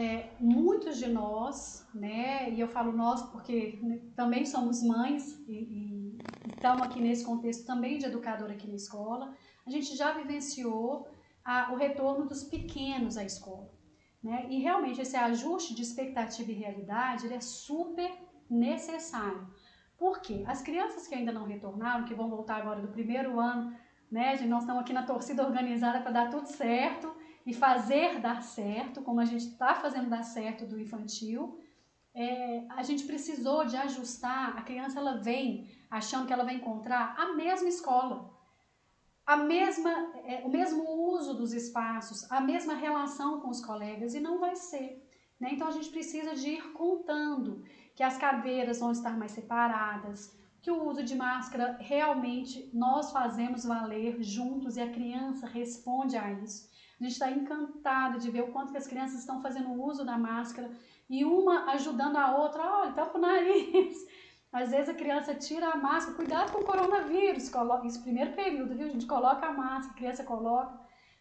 muitos de nós, né, e eu falo nós porque também somos mães e estamos aqui nesse contexto também de educadora aqui na escola, a gente já vivenciou o retorno dos pequenos à escola, né, e realmente esse ajuste de expectativa e realidade, ele é super necessário. Por quê? As crianças que ainda não retornaram, que vão voltar agora do primeiro ano, né, nós estamos aqui na torcida organizada para dar tudo certo e fazer dar certo, como a gente está fazendo dar certo do infantil. A gente precisou de ajustar. A criança ela vem achando que ela vai encontrar a mesma escola, o mesmo uso dos espaços, a mesma relação com os colegas, e não vai ser, né? Então a gente precisa de ir contando. que as cadeiras vão estar mais separadas, que o uso de máscara realmente nós fazemos valer juntos e a criança responde a isso. A gente está encantado de ver o quanto que as crianças estão fazendo uso da máscara e uma ajudando a outra, olha, tampa o nariz. Às vezes a criança tira a máscara, cuidado com o coronavírus, coloca, isso primeiro período, viu? A gente coloca a máscara, a criança coloca.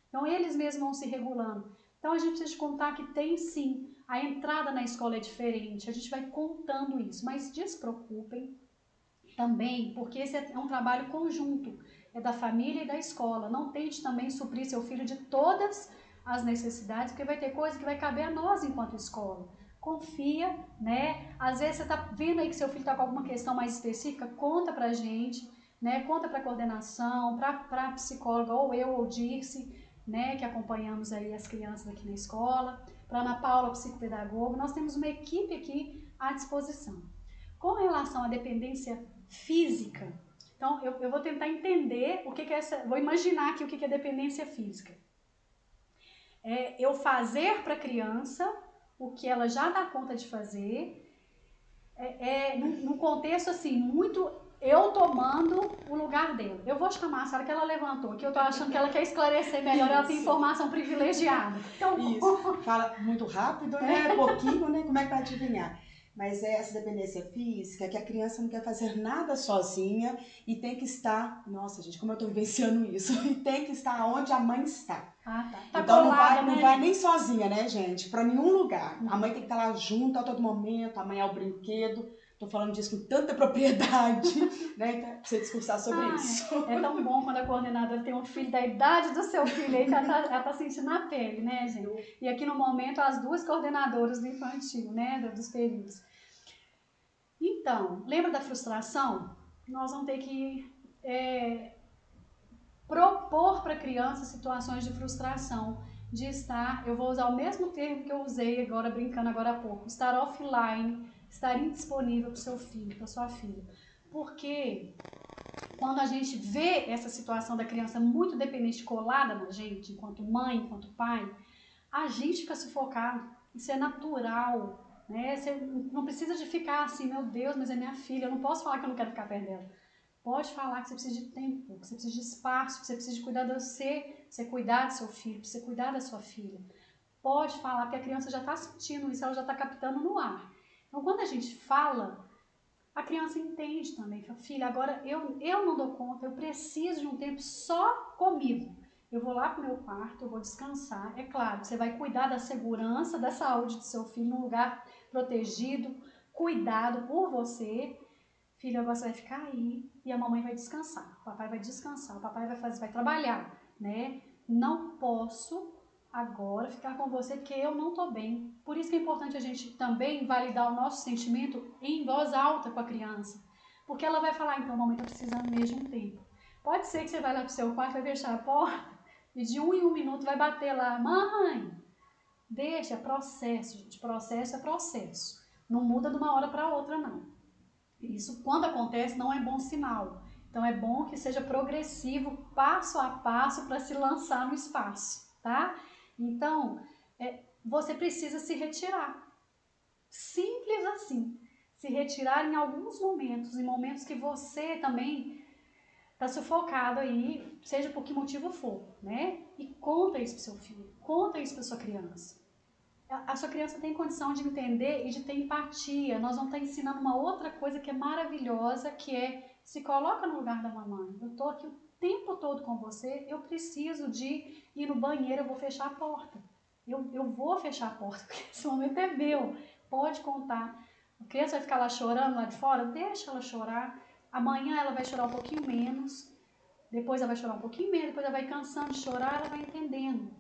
Então eles mesmos vão se regulando. Então a gente precisa de contar que tem sim, a entrada na escola é diferente, a gente vai contando isso, mas despreocupem também, porque esse é um trabalho conjunto, é da família e da escola. Não tente também suprir seu filho de todas as necessidades, porque vai ter coisa que vai caber a nós enquanto escola. Confia, né? Às vezes você está vendo aí que seu filho está com alguma questão mais específica, conta pra gente, né? Conta pra coordenação, pra psicóloga, ou eu, ou Dirce, né? Que acompanhamos aí as crianças aqui na escola, pra Ana Paula, psicopedagoga. Nós temos uma equipe aqui à disposição. Com relação à dependência física, então eu vou tentar entender o que é essa, vou imaginar aqui o que é dependência física. É eu fazer para a criança o que ela já dá conta de fazer, num contexto assim, muito eu tomando o lugar dela. Eu vou chamar a Sara que ela levantou, que eu tô achando que ela quer esclarecer melhor, ela tem informação privilegiada. Então, isso, fala muito rápido, né? Pouquinho, né? Como é que vai adivinhar? Mas é essa dependência física, que a criança não quer fazer nada sozinha e tem que estar, nossa gente, como eu tô vivenciando isso, e tem que estar onde a mãe está. Ah, tá. Então colada, não vai nem sozinha, né, gente? Pra nenhum lugar. A mãe tem que estar lá junto a todo momento, a mãe é o brinquedo. Tô falando disso com tanta propriedade, né? Então, pra você discursar sobre isso. É tão bom quando a coordenadora tem um filho da idade do seu filho aí, que ela tá sentindo na pele, né, gente? E aqui no momento, as duas coordenadoras do infantil, né, dos períodos. Então, lembra da frustração? Nós vamos ter que propor para a criança situações de frustração, de estar, eu vou usar o mesmo termo que eu usei agora, brincando agora há pouco, estar offline, estar indisponível para o seu filho, para sua filha. Porque quando a gente vê essa situação da criança muito dependente, colada na gente, enquanto mãe, enquanto pai, a gente fica sufocado. Isso é natural, né? Você não precisa de ficar assim, meu Deus, mas é minha filha, eu não posso falar que eu não quero ficar perto dela. Pode falar que você precisa de tempo, que você precisa de espaço, que você precisa de cuidar de você cuidar do seu filho, você cuidar da sua filha. Pode falar, porque a criança já está sentindo isso, ela já está captando no ar. Então, quando a gente fala, a criança entende também. Fala, filha, agora eu não dou conta, eu preciso de um tempo só comigo. Eu vou lá para o meu quarto, eu vou descansar. É claro, você vai cuidar da segurança, da saúde do seu filho num lugar protegido, cuidado por você. Filho, agora você vai ficar aí e a mamãe vai descansar. O papai vai descansar, o papai vai trabalhar, né? Não posso agora ficar com você porque eu não tô bem. Por isso que é importante a gente também validar o nosso sentimento em voz alta com a criança. Porque ela vai falar, então, mamãe tá precisando mesmo de um tempo. Pode ser que você vai lá pro seu quarto, vai fechar a porta e de 1 em 1 minuto vai bater lá, mãe, deixa, é processo, gente, processo é processo. Não muda de uma hora para outra, não. Isso, quando acontece, não é bom sinal. Então, é bom que seja progressivo, passo a passo, para se lançar no espaço, tá? Então, você precisa se retirar. Simples assim. Se retirar em alguns momentos, em momentos que você também está sufocado aí, seja por que motivo for, né? E conta isso pro seu filho, conta isso pra sua criança. A sua criança tem condição de entender e de ter empatia. Nós vamos estar ensinando uma outra coisa que é maravilhosa, que é se coloca no lugar da mamãe. Eu estou aqui o tempo todo com você, eu preciso de ir no banheiro, eu vou fechar a porta. Eu vou fechar a porta, porque esse momento é meu. Pode contar. A criança vai ficar lá chorando lá de fora? Deixa ela chorar. Amanhã ela vai chorar um pouquinho menos, depois ela vai chorar um pouquinho menos, depois ela vai cansando de chorar, ela vai entendendo.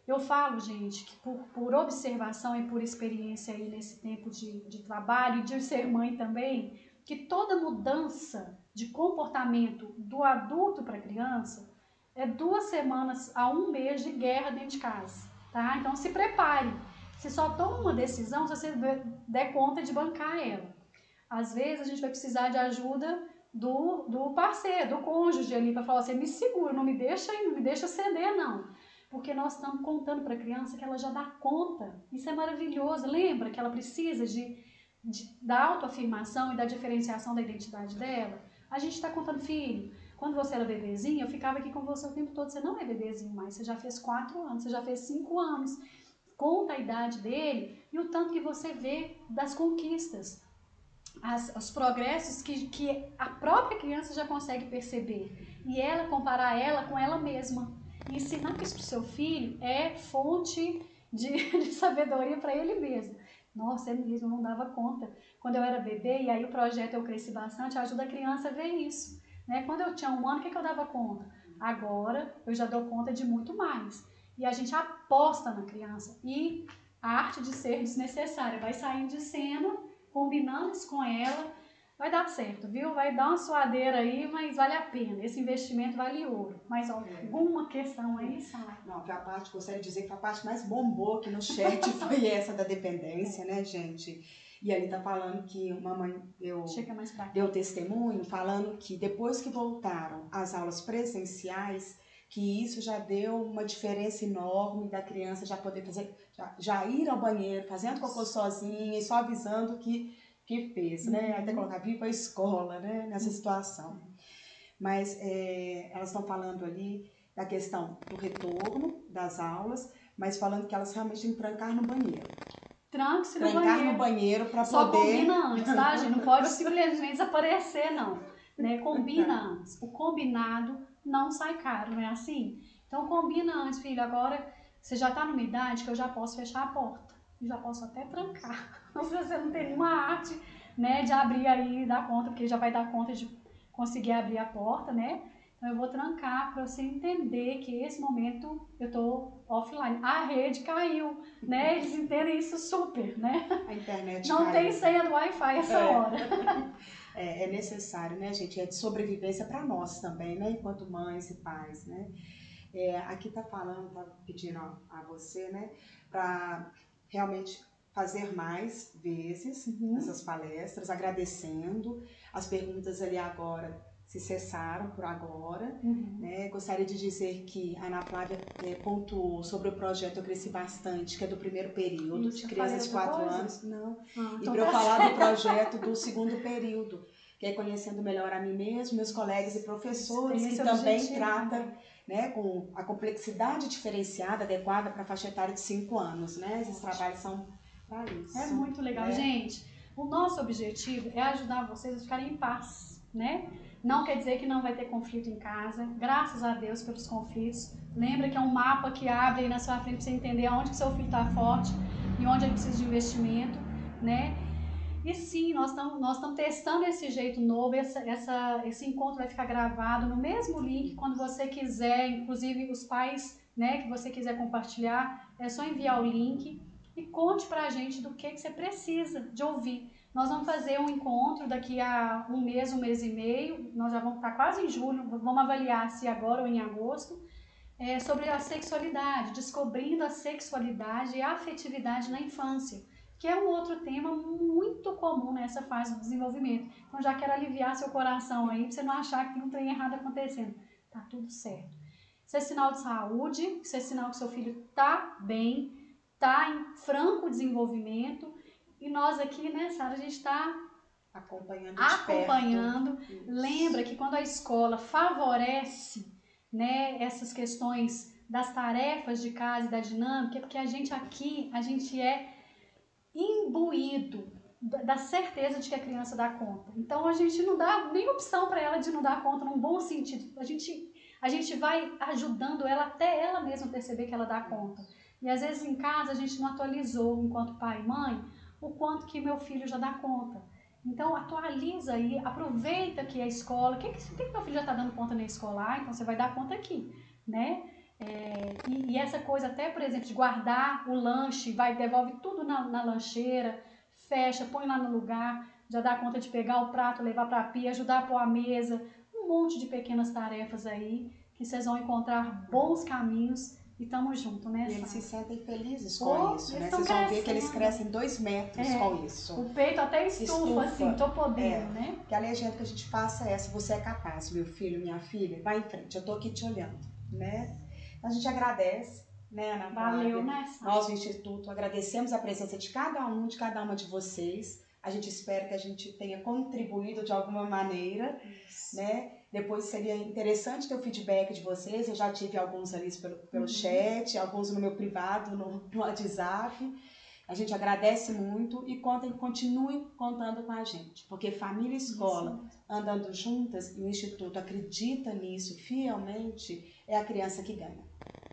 Eu falo, gente, que por observação e por experiência aí nesse tempo de trabalho e de ser mãe também, que toda mudança de comportamento do adulto para a criança é 2 semanas a 1 mês de guerra dentro de casa, tá? Então se prepare. Se só toma uma decisão, se você der conta de bancar ela. Às vezes a gente vai precisar de ajuda do parceiro, do cônjuge ali, para falar assim, me segura, não me deixa ceder, não. Porque nós estamos contando para a criança que ela já dá conta. Isso é maravilhoso. Lembra que ela precisa de da autoafirmação e da diferenciação da identidade dela, a gente está contando, filho, quando você era bebezinho, eu ficava aqui com você o tempo todo, você não é bebezinho mais, você já fez 4 anos, você já fez 5 anos. Conta a idade dele e o tanto que você vê das conquistas, os progressos que a própria criança já consegue perceber. E ela comparar ela com ela mesma. E ensinar isso para o seu filho é fonte de sabedoria para ele mesmo. Nossa, é mesmo, eu não dava conta. Quando eu era bebê, e aí o projeto Eu Cresci Bastante, ajuda a criança a ver isso. Né? Quando eu tinha 1 ano, o que eu dava conta? Agora eu já dou conta de muito mais. E a gente aposta na criança. E a arte de ser desnecessária vai saindo de cena, combinando isso com ela, vai dar certo, viu? Vai dar uma suadeira aí, mas vale a pena. Esse investimento vale ouro. Mas alguma questão aí, sabe? Não, que a parte, gostaria de dizer que a parte mais bombou aqui no chat foi essa da dependência, né, gente? E ali tá falando que uma mãe deu testemunho, falando que depois que voltaram às aulas presenciais, que isso já deu uma diferença enorme da criança já poder fazer, já ir ao banheiro, fazendo cocô sozinha e só avisando que fez, né? Até colocar vir para a escola, né? Nessa situação. Mas elas estão falando ali da questão do retorno das aulas, mas falando que elas realmente têm que trancar no banheiro. Tranque-se no banheiro. Trancar no banheiro para poder... Só combina antes, tá, gente? Não pode simplesmente desaparecer, não. Né? Combina antes. O combinado não sai caro, não é assim? Então combina antes, filho. Agora você já tá numa idade que eu já posso fechar a porta. Eu já posso até trancar. Se você não tem nenhuma arte, né, de abrir aí e dar conta, porque já vai dar conta de conseguir abrir a porta, né? Então eu vou trancar para você entender que esse momento eu tô offline. A rede caiu, né? Eles entendem isso super, né? A internet não caiu. Tem senha do Wi-Fi essa hora. É necessário, né, gente? É de sobrevivência para nós também, né? Enquanto mães e pais, né? Aqui tá falando, tá pedindo a você, né? Para realmente fazer mais vezes essas palestras, agradecendo. As perguntas ali agora se cessaram por agora. Né? Gostaria de dizer que a Ana Flávia pontuou sobre o projeto Eu Cresci Bastante, que é do primeiro período, de crianças de 4 anos. Não. E para eu falar do projeto do segundo período, que é Conhecendo Melhor a Mim Mesmo, meus colegas e professores, que também trata, né, com a complexidade diferenciada, adequada para a faixa etária de 5 anos. Né? Esses trabalhos são para isso. É muito legal. Né? Gente, o nosso objetivo é ajudar vocês a ficarem em paz, né? Não quer dizer que não vai ter conflito em casa, graças a Deus pelos conflitos. Lembra que é um mapa que abre aí na sua frente para você entender aonde que seu filho está forte e onde ele precisa de investimento, né? E sim, nós estamos testando esse jeito novo, esse encontro vai ficar gravado no mesmo link, quando você quiser, inclusive os pais, né, que você quiser compartilhar, é só enviar o link e conte pra gente do que você precisa de ouvir. Nós vamos fazer um encontro daqui a um mês e meio, nós já vamos estar quase em julho, vamos avaliar se agora ou em agosto, sobre a sexualidade, descobrindo a sexualidade e a afetividade na infância, que é um outro tema muito comum nessa fase do desenvolvimento. Então já quero aliviar seu coração aí, para você não achar que não tem errado acontecendo. Tá tudo certo. Isso é sinal de saúde, isso é sinal que seu filho tá bem, tá em franco desenvolvimento, e nós aqui, né, Sara, a gente está acompanhando. Lembra que quando a escola favorece, né, essas questões das tarefas de casa e da dinâmica, é porque a gente aqui, a gente é imbuído da certeza de que a criança dá conta. Então a gente não dá nem opção para ela de não dar conta num bom sentido. A gente vai ajudando ela até ela mesma perceber que ela dá conta. E às vezes em casa a gente não atualizou, enquanto pai e mãe, o quanto que meu filho já dá conta. Então atualiza aí, aproveita que a escola, o que meu filho já está dando conta na escola? Então você vai dar conta aqui, né? E essa coisa até, por exemplo, de guardar o lanche, devolve tudo na lancheira, fecha, põe lá no lugar, já dá conta de pegar o prato, levar para a pia, ajudar a pôr a mesa, um monte de pequenas tarefas aí, que vocês vão encontrar bons caminhos e tamo junto, né? E eles se sentem felizes com isso, né? Vocês vão ver que eles crescem 2 metros com isso. O peito até estufa. Assim, tô podendo, né? Que a legenda que a gente passa é essa: você é capaz, meu filho, minha filha, vai em frente, eu tô aqui te olhando, né? A gente agradece, né, Ana Flávia? Valeu, né, Sara? Nós, o Instituto, agradecemos a presença de cada uma de vocês, A gente espera que a gente tenha contribuído de alguma maneira, né? Depois seria interessante ter o feedback de vocês. Eu já tive alguns ali pelo chat, alguns no meu privado, no WhatsApp. A gente agradece muito e continue contando com a gente, porque família e escola andando juntas, e o Instituto acredita nisso fielmente, é a criança que ganha.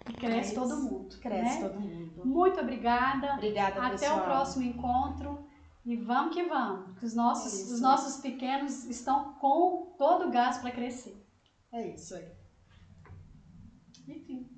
E cresce todo mundo. Cresce todo mundo. Muito obrigada. Obrigada, Até pessoal. o próximo encontro. E vamos que vamos. Que os nossos pequenos estão com todo o gás para crescer. É isso aí. Enfim.